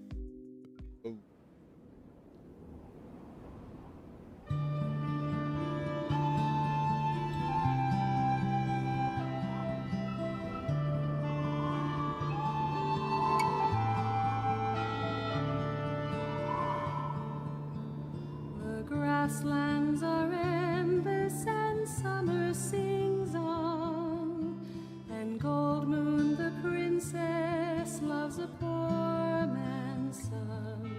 Grasslands are endless and summer sings on, and Gold Moon the princess loves a poor man's son.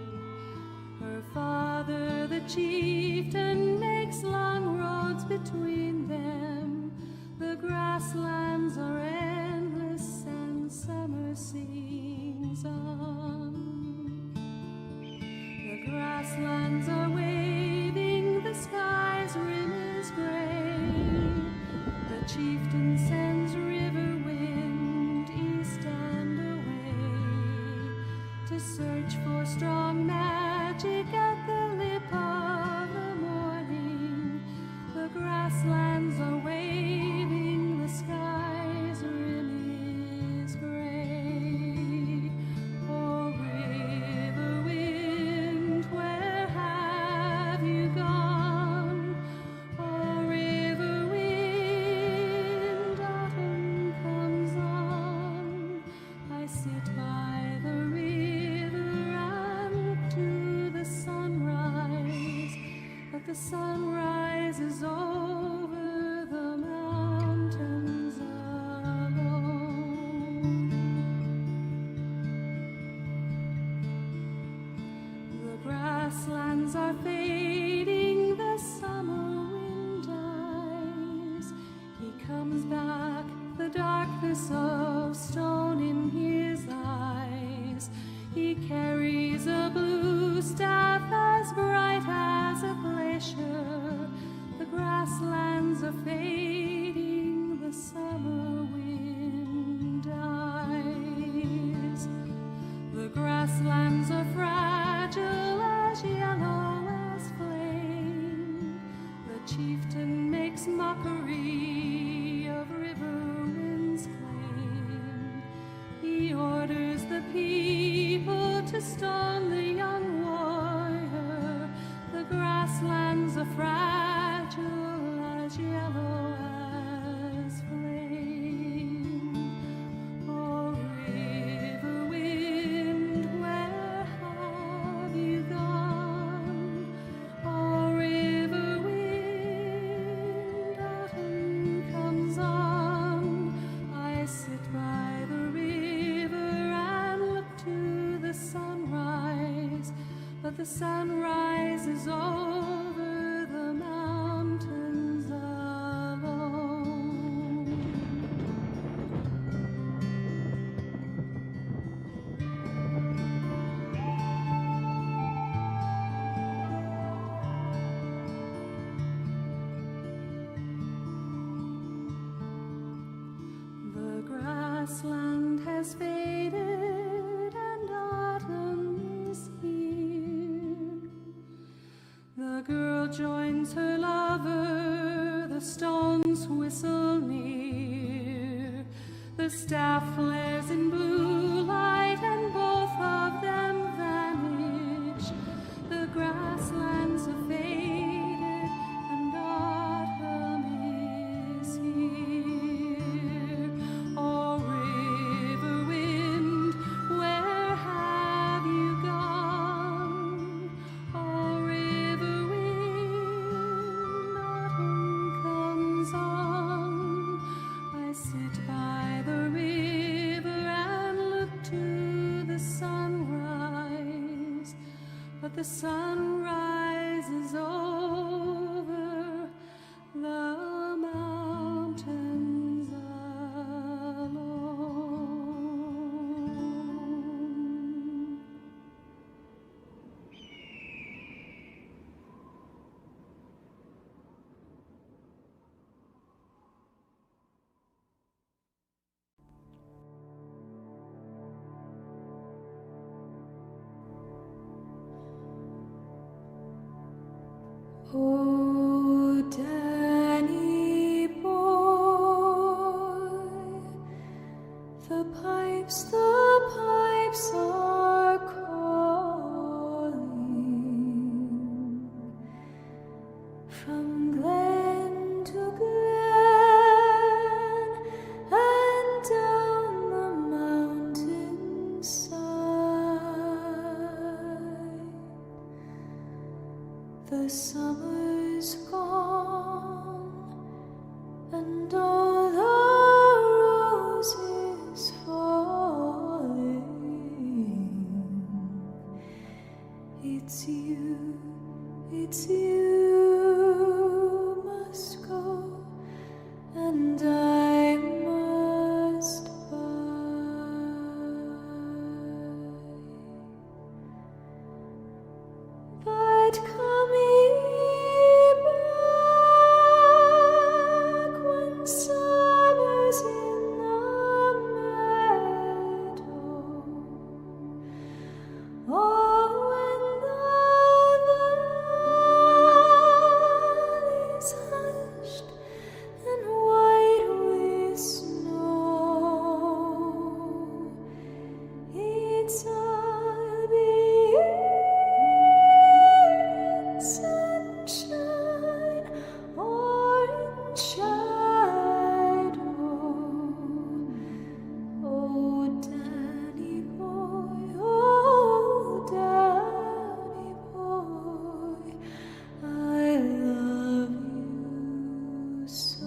Her father the chieftain makes long roads between them. The grasslands are endless and summer sings on. The grasslands are waving, the sky's rim is gray. The chieftain sends river wind east and away to search for strong magic at the lip of the morning. The grasslands are waving, the sky's rim is gray. Oh, river wind, where have you gone? Oh, river wind, autumn comes on. I sit by the river and look to the sunrise, but the sunrise is over the mountains alone. The grasslands are fading, the summer wind dies. He comes back, the darkness of stone in his eyes. He carries a blue staff as bright as a glacier. The grasslands are fading, the summer wind dies. The grasslands are fragile, as yellow as flame. The chieftain makes mockery of river wind's claim. He orders the people to stone the young warrior. The grasslands are fragile, as yellow as flame. Oh, river wind, where have you gone? Oh, river wind, autumn comes on. I sit by sun rises over the mountains alone. The grassland has faded and autumn is here. The girl joins her lover, the stones whistle near. The staff flares in blue light and both of them vanish. The grasslands have faded and autumn is here. Oh, river wind, where have you gone? Oh, river wind, autumn comes on. I sit by the river and look to the sunrise, but the sunrise is over the mountains alone. Oh, Danny boy, the pipes are calling from glen to glen and down the mountainside. The summer's gone and all the roses falling. It's you must go and I must bide. But come ye back when summer's in the meadow. Oh, when the valley's hushed and white with snow. It's I'll be in sunshine or in shadow. Oh, Danny boy, I love you so.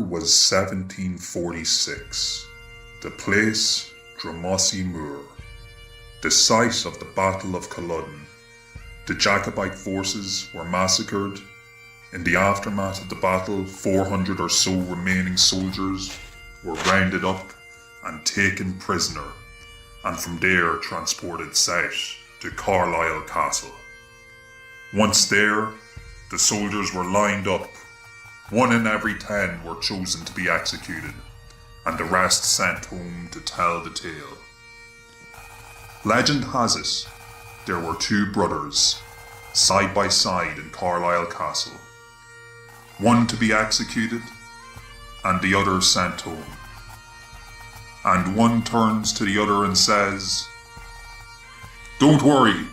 Was 1746. The place, Drumossie Moor. The site of the Battle of Culloden. The Jacobite forces were massacred. In the aftermath of the battle, 400 or so remaining soldiers were rounded up and taken prisoner, and from there transported south to Carlisle Castle. Once there, the soldiers were lined up. 1 in every 10 were chosen to be executed, and the rest sent home to tell the tale. Legend has it, there were 2 brothers, side by side in Carlisle Castle. One to be executed, and the other sent home. And one turns to the other and says, "Don't worry,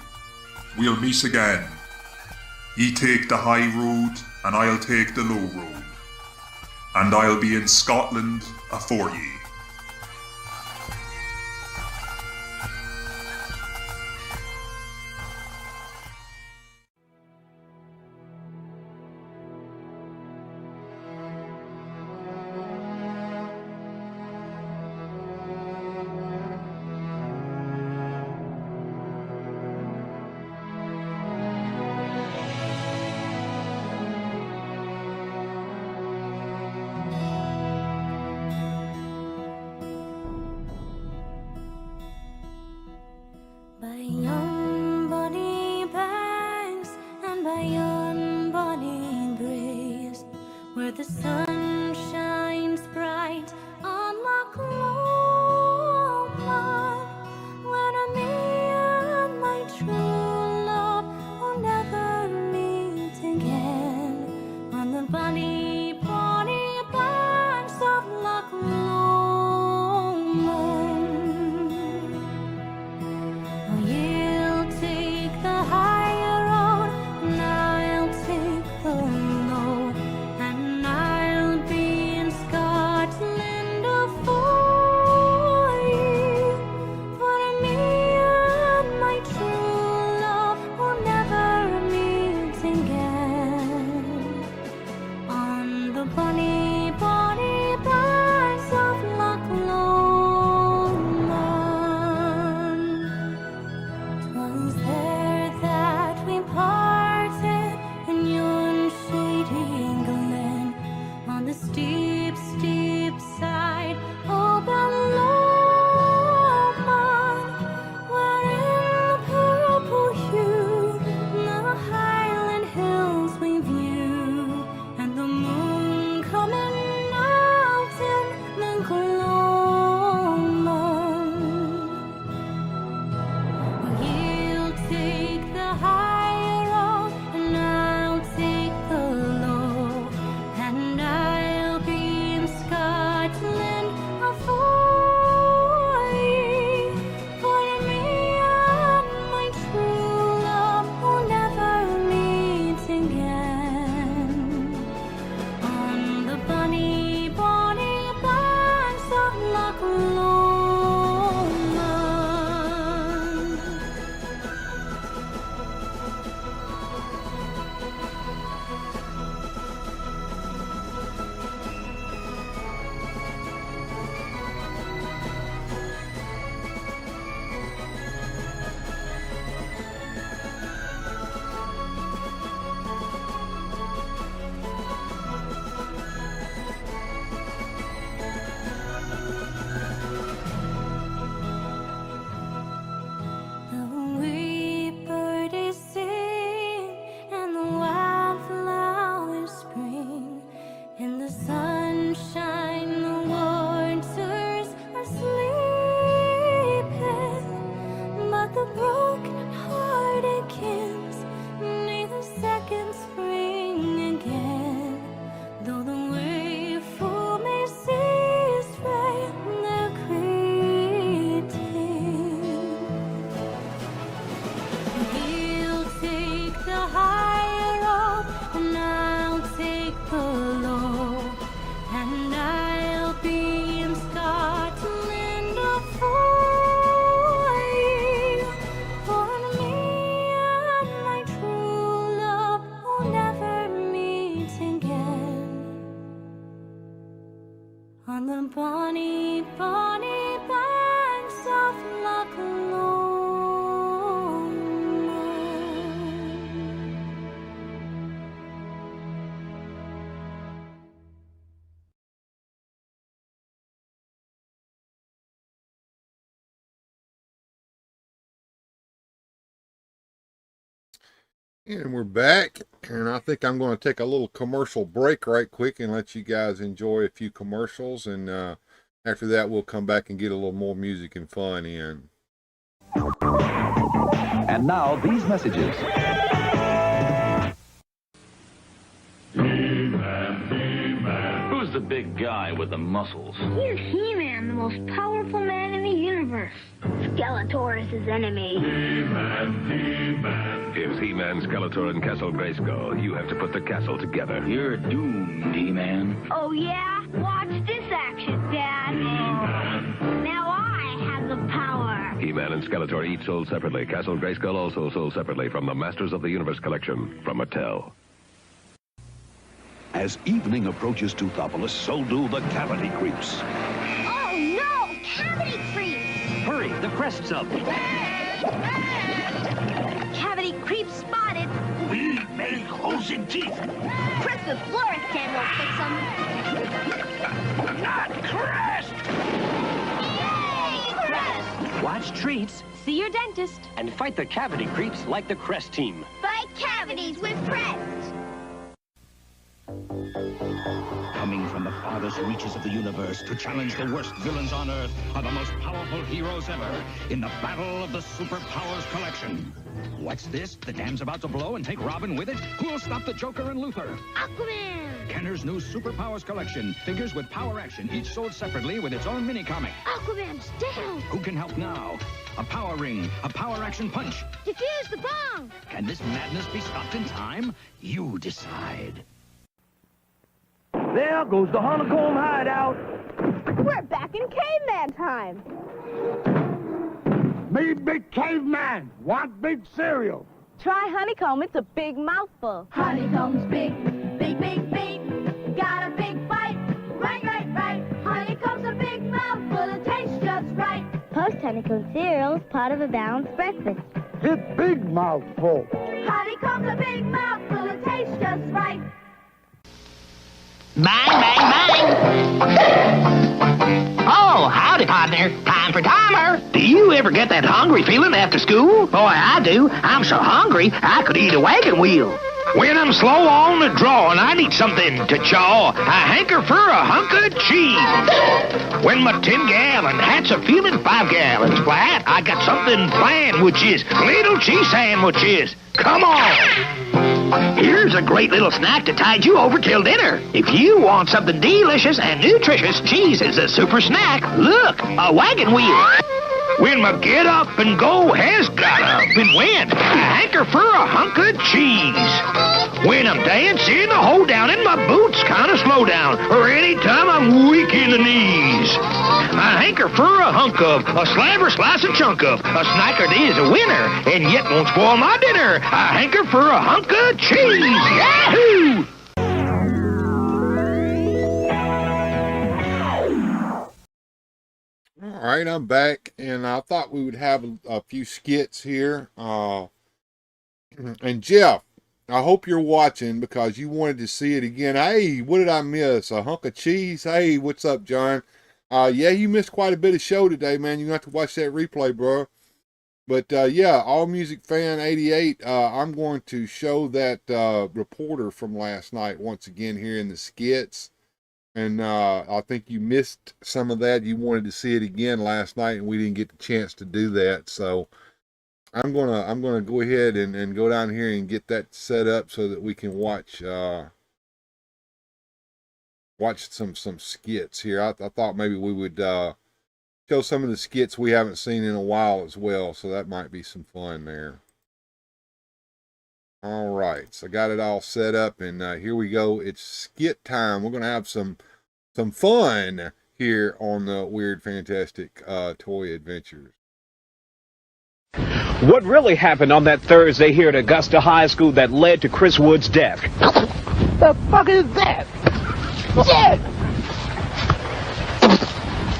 we'll meet again. Ye take the high road, and I'll take the low road, and I'll be in Scotland afore ye." By yon bonny banks and by yon bonny braes, where the sun shines bright on Loch Lomond, where me and my true love will never meet again, on the bonny, bonny banks of Loch Lomond. Oh, ye the broken heart achings, may the second spring again. Though the way full may cease right their greeting. He'll take the higher road, and I'll take the low, and I'll be in Scotland for you. For me and my true love will never meet again. On the bonny, bonny banks of Loch Lomond. And we're back, and I think I'm going to take a little commercial break right quick and let you guys enjoy a few commercials, and after that we'll come back and get a little more music and fun in. And now these messages. Who's the big guy with the muscles? He's He-Man, the most powerful man in the universe. Skeletor is his enemy. It's He-Man, Skeletor, and Castle Grayskull. You have to put the castle together. You're doomed, He-Man. Oh, yeah? Watch this action, Dad. Now I have the power. He-Man and Skeletor each sold separately. Castle Grayskull also sold separately from the Masters of the Universe collection from Mattel. As evening approaches Toothopolis, so do the cavity creeps. Oh, no! Cavity creeps! Hurry, the crest's up. Cavity creeps spotted. We make holes in teeth. Crest with Florist will fix them. Not crest! Yay, Crest! Watch treats See your dentist. and fight the cavity creeps like the Crest team. Fight cavities with Crest. Coming from the farthest reaches of the universe to challenge the worst villains on Earth are the most powerful heroes ever in the battle of the Super Powers collection. What's this? The dam's about to blow and take Robin with it? Who'll stop the Joker and Luther? Aquaman. Kenner's new Super Powers collection. Figures with power action, each sold separately with its own mini-comic. Aquaman's down. Who can help now? A power ring, a power action punch. Defuse the bomb. Can this madness be stopped in time? You decide. There goes the honeycomb hideout. We're back in caveman time. Me big caveman, want big cereal. Try honeycomb. It's a big mouthful. Honeycomb's big, big, big, big. Got a big bite. Right, right, right. Honeycomb's a big mouthful. It tastes just right. Post honeycomb cereal is part of a balanced breakfast. It's big mouthful. Honeycomb's a big mouthful. It tastes just right. Bang, bang, bang! Oh, howdy, partner. Time for timer. Do you ever get that hungry feeling after school? Boy, I do. I'm so hungry, I could eat a wagon wheel. When I'm slow on the draw and I need something to chaw, I hanker for a hunk of cheese. When my 10-gallon hat's a feeling 5 gallons flat, I got something planned, which is little cheese sandwiches. Come on! Here's a great little snack to tide you over till dinner. If you want something delicious and nutritious, cheese is a super snack. Look, a wagon wheel. When my get up and go has got up and went, I hanker for a hunk of cheese. When I'm dancing, I hold down and my boots kind of slow down, or anytime I'm weak in the knees. I hanker for a hunk of, a slab or slice a chunk of, a snack that is a winner, and yet won't spoil my dinner. I hanker for a hunk of cheese. Yahoo! All right, I'm back, and I thought we would have a few skits here. And Jeff, I hope you're watching because you wanted to see it again. Hey, what did I miss? A hunk of cheese? Hey, what's up, John? Yeah, you missed quite a bit of show today, man. You have to watch that replay, bro. But yeah, All Music Fan 88, I'm going to show that reporter from last night once again here in the skits. And I think you missed some of that. You wanted to see it again last night, and we didn't get the chance to do that. So I'm gonna go ahead and go down here and get that set up so that we can watch some skits here. I thought maybe we would show some of the skits we haven't seen in a while as well, so that might be some fun there. All right, so I got it all set up, and here we go. It's skit time. We're gonna have some fun here on the Weird Fantastic Toy Adventures. What really happened on that Thursday here at Augusta High School that led to Chris Wood's death? The fuck is that? Shit!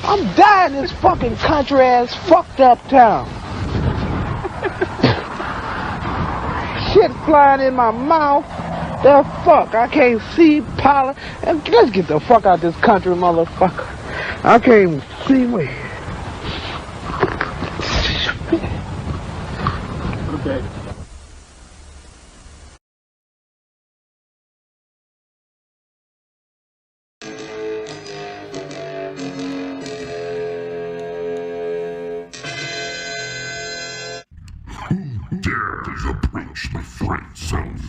I'm dying in this fucking country-ass fucked up town. Shit flying in my mouth. The fuck? I can't see pollen. Let's get the fuck out this country, motherfucker. I can't even see me. Okay. Who dares approach the friend zone?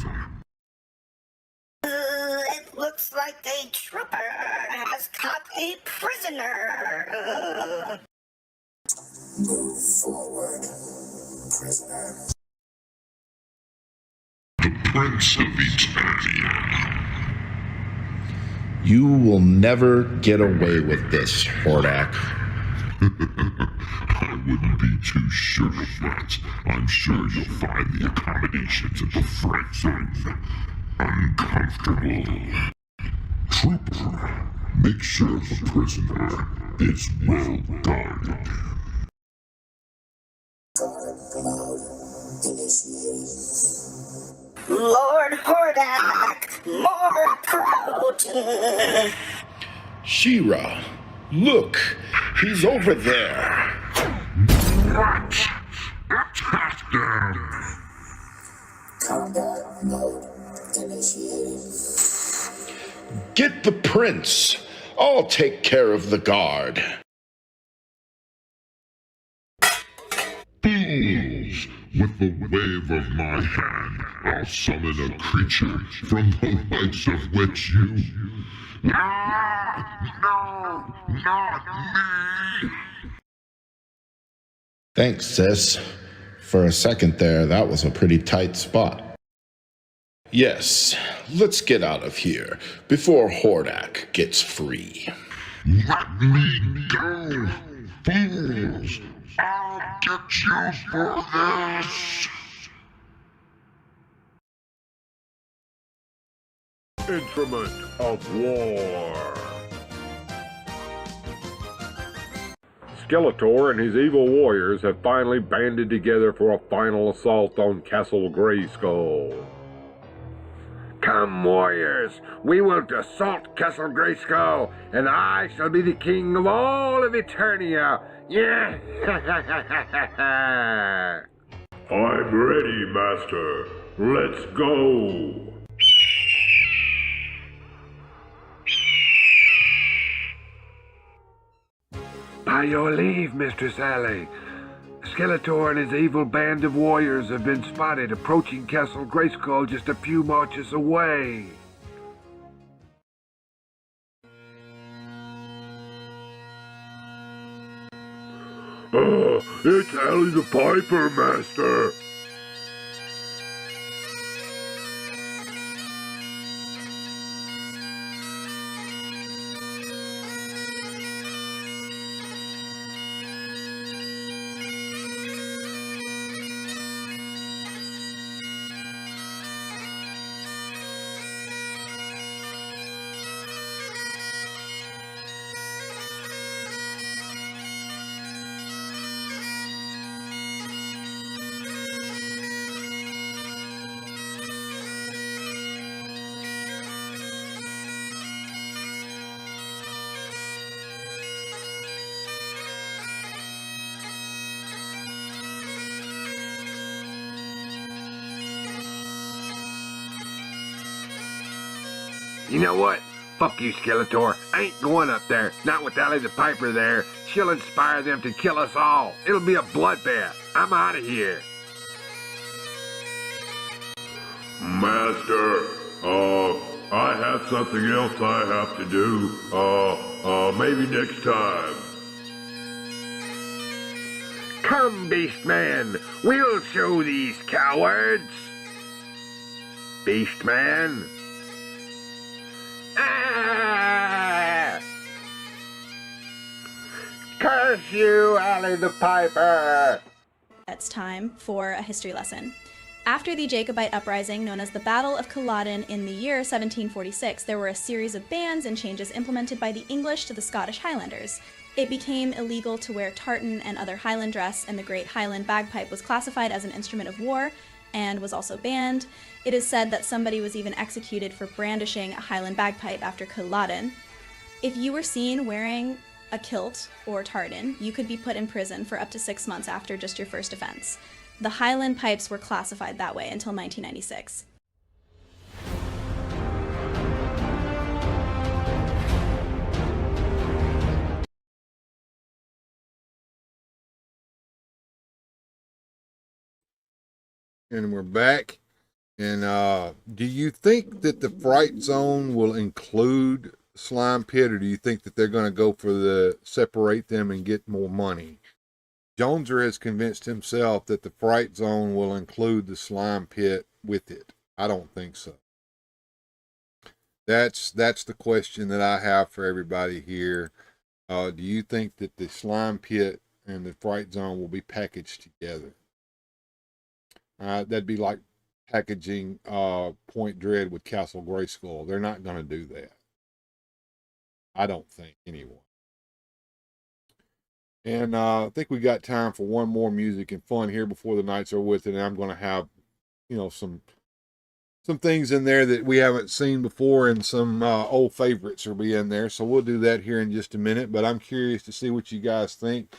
It looks like a trooper has caught a prisoner. Move forward, prisoner. The Prince of Eternia. You will never get away with this, Hordak. I wouldn't be too sure of that. I'm sure you'll find the accommodations at the friend zone uncomfortable. Trooper, make sure the prisoner is well guarded. Lord Hordak, more protein. She-Ra, look, he's over there. What? Attack them! Combat mode initiated. Get the prince. I'll take care of the guard. Fools! With the wave of my hand, I'll summon a creature from the likes of which you... No, not me! Thanks, sis. For a second there, that was a pretty tight spot. Yes, let's get out of here before Hordak gets free. Let me go, fools! I'll get you for this! Instrument of War. Skeletor and his evil warriors have finally banded together for a final assault on Castle Grayskull. Come, warriors, we will assault Castle Grayskull, and I shall be the king of all of Eternia. Yeah! I'm ready, Master. Let's go. By your leave, Mistress Alley. Skeletor and his evil band of warriors have been spotted approaching Castle Grayskull just a few marches away. It's Alley the Piper, Master. You know what? Fuck you, Skeletor. I ain't going up there. Not with Alley the Piper there. She'll inspire them to kill us all. It'll be a bloodbath. I'm out of here. Master, I have something else I have to do. Maybe next time. Come, Beastman, we'll show these cowards. Beastman. Ah! Curse you, Ally the Piper! It's time for a history lesson. After the Jacobite uprising known as the Battle of Culloden in the year 1746, there were a series of bans and changes implemented by the English to the Scottish Highlanders. It became illegal to wear tartan and other Highland dress, and the Great Highland Bagpipe was classified as an instrument of war and was also banned. It is said that somebody was even executed for brandishing a Highland bagpipe after Culloden. If you were seen wearing a kilt or tartan, you could be put in prison for up to 6 months after just your first offense. The Highland pipes were classified that way until 1996. And we're back. And do you think that the Fright Zone will include Slime Pit, or do you think that they're going to go for the separate them and get more money? Joneser has convinced himself that the Fright Zone will include the Slime Pit with it. I don't think so. That's the question that I have for everybody here. Do you think that the Slime Pit and the Fright Zone will be packaged together? That'd be like packaging Point Dread with Castle Grayskull. They're not going to do that. I don't think, anyway. And I think we got time for one more music and fun here before the nights are with it. And I'm going to have, some things in there that we haven't seen before, and some old favorites will be in there. So we'll do that here in just a minute. But I'm curious to see what you guys think.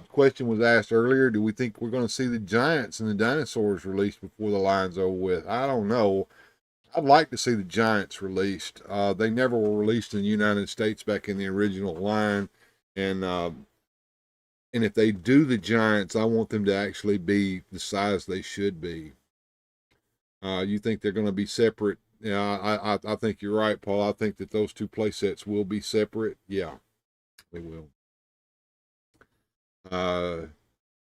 Question was asked earlier, do we think we're going to see the Giants and the Dinosaurs released before the line's over with? I don't know. I'd like to see the Giants released. They never were released in the United States back in the original line. And if they do the Giants, I want them to actually be the size they should be. You think they're going to be separate? Yeah, I think you're right, Paul. I think that those two play sets will be separate. Yeah, they will.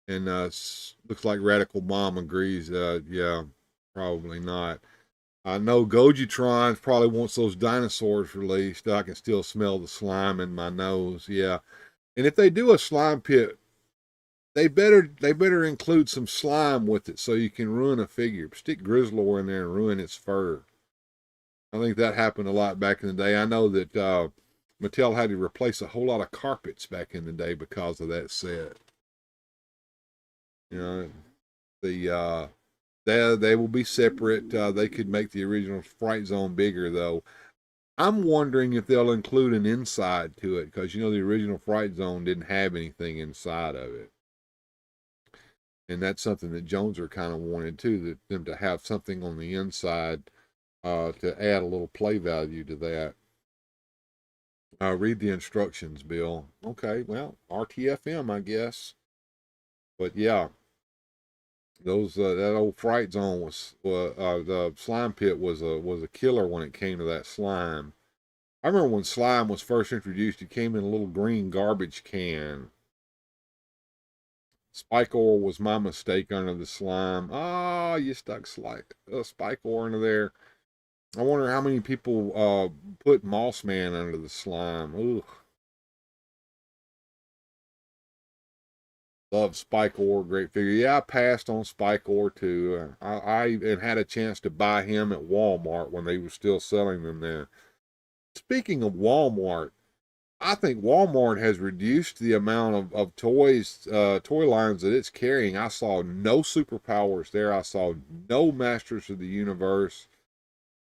Looks like Radical Mom agrees. Yeah, probably not. I know Gojitron probably wants those dinosaurs released. I can still smell the slime in my nose. Yeah. And if they do a slime pit, they better include some slime with it so you can ruin a figure. Stick Grizzlor in there and ruin its fur. I think that happened a lot back in the day. I know that Mattel had to replace a whole lot of carpets back in the day because of that set. They will be separate. They could make the original Fright Zone bigger, though. I'm wondering if they'll include an inside to it, because the original Fright Zone didn't have anything inside of it. And that's something that Joneser kind of wanted too, them to have something on the inside to add a little play value to that. Read the instructions, Bill. Okay, well, RTFM, I guess. But yeah, that old Fright Zone the slime pit was a killer when it came to that slime. I remember when slime was first introduced, it came in a little green garbage can. Spike ore was my mistake under the slime. Oh, you stuck spike ore under there. I wonder how many people put Moss Man under the slime. Ugh. Love Spike Ore, great figure. Yeah, I passed on Spike Ore too. I had a chance to buy him at Walmart when they were still selling them there. Speaking of Walmart, I think Walmart has reduced the amount of toys, toy lines that it's carrying. I saw no Super Powers there. I saw no Masters of the Universe.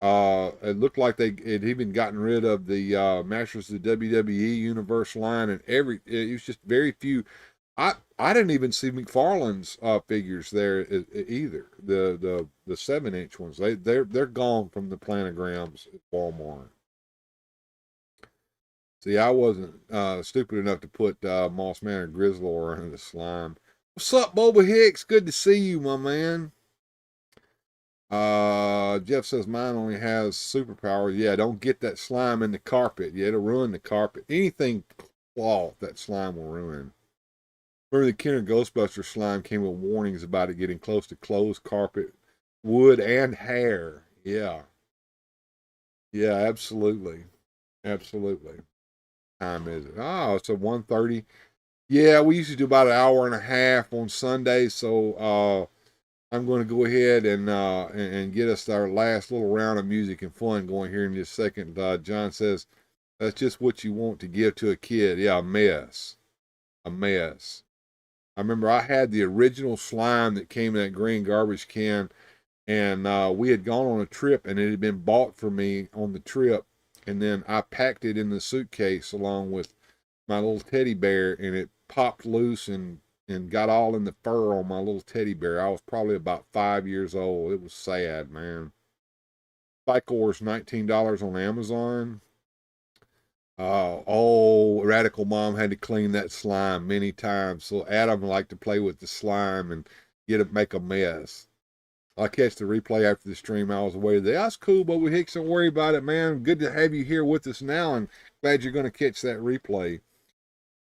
It looked like it even gotten rid of the Masters of the WWE Universe line, and it was just very few. I didn't even see McFarlane's figures there either. The 7-inch ones. They're gone from the planograms at Walmart. See, I wasn't stupid enough to put Moss Man or Grizzlor under the slime. What's up, Boba Hicks? Good to see you, my man. Jeff says mine only has superpowers. Yeah, don't get that slime in the carpet. Yeah, it'll ruin the carpet. Anything cloth, that slime will ruin. Remember the Kenner Ghostbuster slime came with warnings about it getting close to clothes, carpet, wood, and hair. Yeah. Yeah, absolutely. Absolutely. Time is it? Oh, it's a 1:30. Yeah, we usually do about an hour and a half on Sunday, so I'm going to go ahead and get us our last little round of music and fun going here in just a second. John says, that's just what you want to give to a kid. Yeah, a mess. A mess. I remember I had the original slime that came in that green garbage can, and we had gone on a trip, and it had been bought for me on the trip, and then I packed it in the suitcase along with my little teddy bear, and it popped loose and got all in the fur on my little teddy bear. I was probably about 5 years old. It was sad, man. Spike-Ore's $19 on Amazon. Radical Mom had to clean that slime many times. So Adam liked to play with the slime and make a mess. I'll catch the replay after the stream. I was away today. That's cool, but we Hicks, don't worry about it, man. Good to have you here with us now, and glad you're going to catch that replay.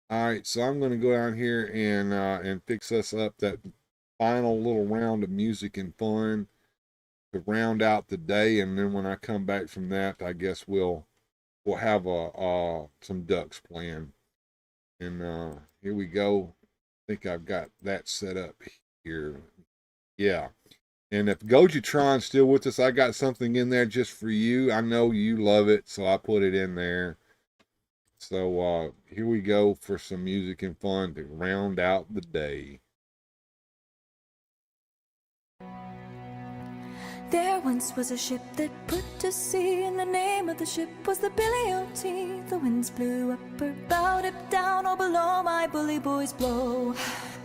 All right, so I'm going to go down here and fix us up that final little round of music and fun to round out the day, and then when I come back from that, I guess we'll have some ducks playing. And here we go. I think I've got that set up here. Yeah. And if Gojitron's still with us, I got something in there just for you. I know you love it, so I put it in there. So here we go for some music and fun to round out the day. There once was a ship that put to sea, and the name of the ship was the Billy O.T. The winds blew up her bow, dipped down, or below my bully boys blow.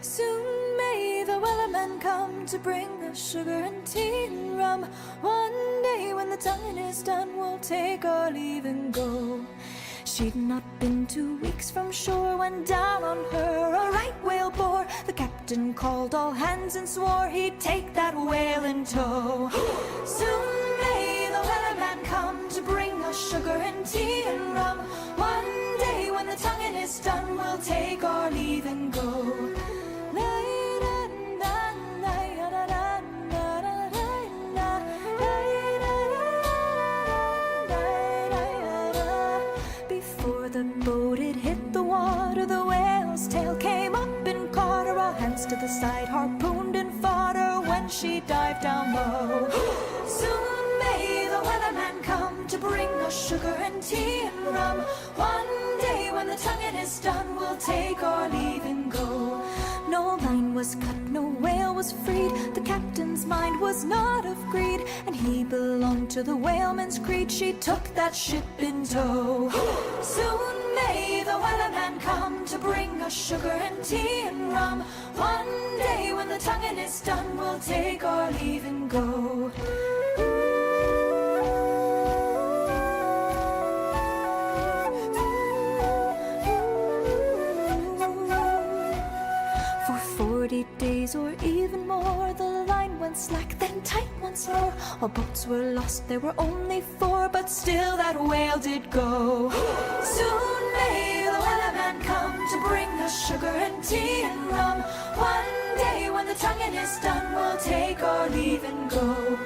Soon may the wellerman come to bring us sugar and tea and rum. One day when the tonguing is done, we'll take our leave and go. She'd not been 2 weeks from shore when down on her a right whale bore. The captain called all hands and swore he'd take that whale in tow. Soon may the wellerman come to bring us sugar and tea and rum. One day when the tonguing is done, we'll take our leave and go. The boat had hit the water, the whale's tail came up and caught her. All hands to the side, harpooned and fought her when she dived down low. Soon may the weatherman come to bring us sugar and tea and rum. One day when the tonguing is done, we'll take our leave and go. No line was cut, no whale was freed. The captain's mind was not of greed, and he belonged to the whaleman's creed. She took that ship in tow. Soon may the wellerman come to bring us sugar and tea and rum. One day when the tonguing is done, we'll take our leave and go. For 40 days or even more, the line went slack, then tight once more. All boats were lost, there were only 4, but still that whale did go. Soon may the wellerman come to bring us sugar and tea and rum. One day when the tonguing is done, we'll take our leave and go.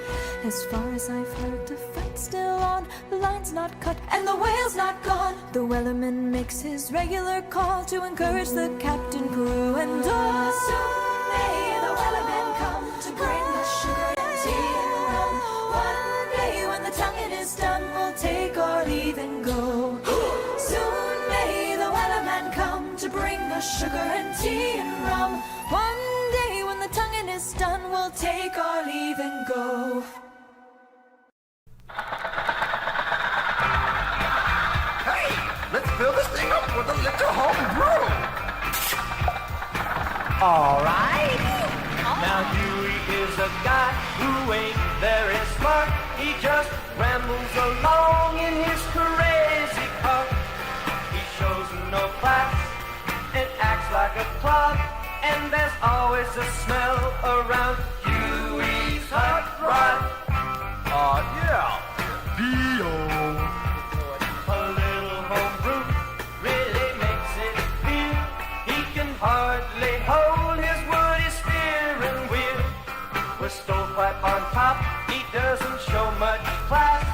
As far as I've heard, the fight's still on, the line's not cut and the whale's not gone. The wellerman makes his regular call to encourage the captain, crew, and all. Soon may the wellerman come to bring us sugar and tea and rum. One day when the tonguing is done, we'll take our leave and go. Soon may the wellerman come to bring us sugar and tea and rum. One day when the tonguing is done, we'll take our leave and go. Hey, let's fill this thing up with a little home brew. All right. Now Huey is a guy who ain't very smart. He just rambles along in his crazy car. He shows no class and acts like a clod. And there's always a smell around Huey's hot rod. with stovepipe on top. He doesn't show much class,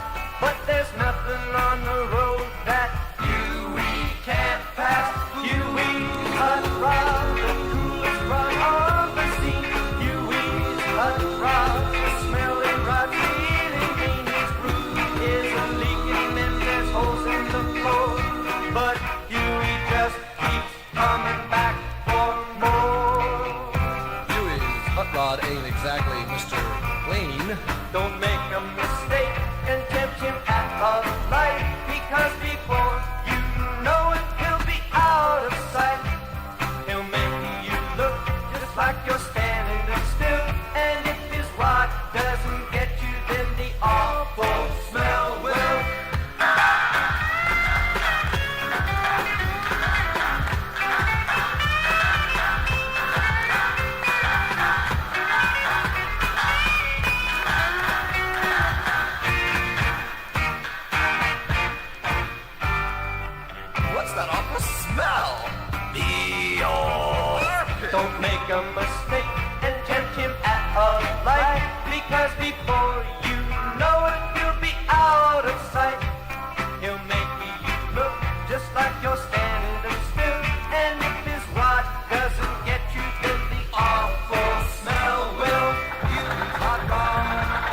but there's nothing on the road that Huey can't pass. Huey's hot rod, the coolest rod on the scene. Huey's hot rod, the smelling rod, feeling mean. His roof is a leaking and there's holes in the floor, but Huey just keeps coming back for more. Huey's hot rod ain't exactly Mr. Wayne. Don't make a mistake and tempt him at a light, because before you know it, he'll be out of sight. He'll make you look just like you're standing still, and if his rod doesn't get you, then the awful smell will. What's that awful smell? Don't make a mistake and tempt him at a light, because before you know it, he'll be out of sight. He'll make you look just like you're standing still, and if his rod doesn't get you, then the awful smell will. Hot rod.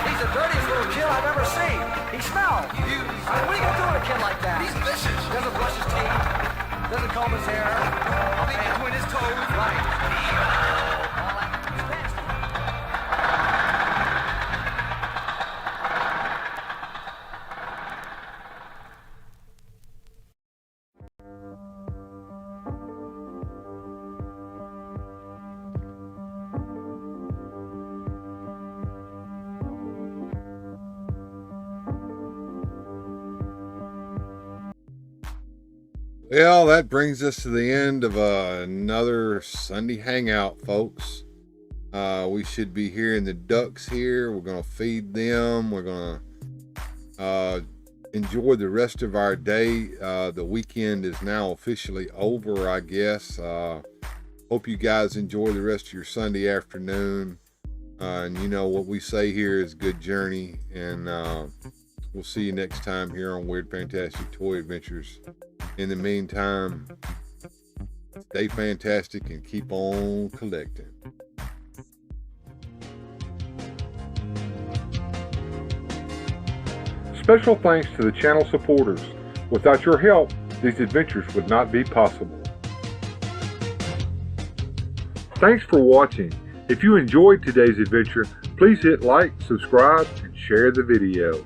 He's the dirtiest little kid I've ever seen. He smells. What are you gonna do with a kid like that? He's vicious. Doesn't brush his teeth. Doesn't comb his hair. Between his toes. Right. Well, that brings us to the end of another Sunday Hangout, folks. We should be hearing the ducks here. We're going to feed them. We're going to enjoy the rest of our day. The weekend is now officially over, I guess. Hope you guys enjoy the rest of your Sunday afternoon. And you know what we say here is good journey. And we'll see you next time here on Weird Fantastic Toy Adventures. In the meantime, stay fantastic and keep on collecting. Special thanks to the channel supporters. Without your help, these adventures would not be possible. Thanks for watching. If you enjoyed today's adventure, please hit like, subscribe, and share the video.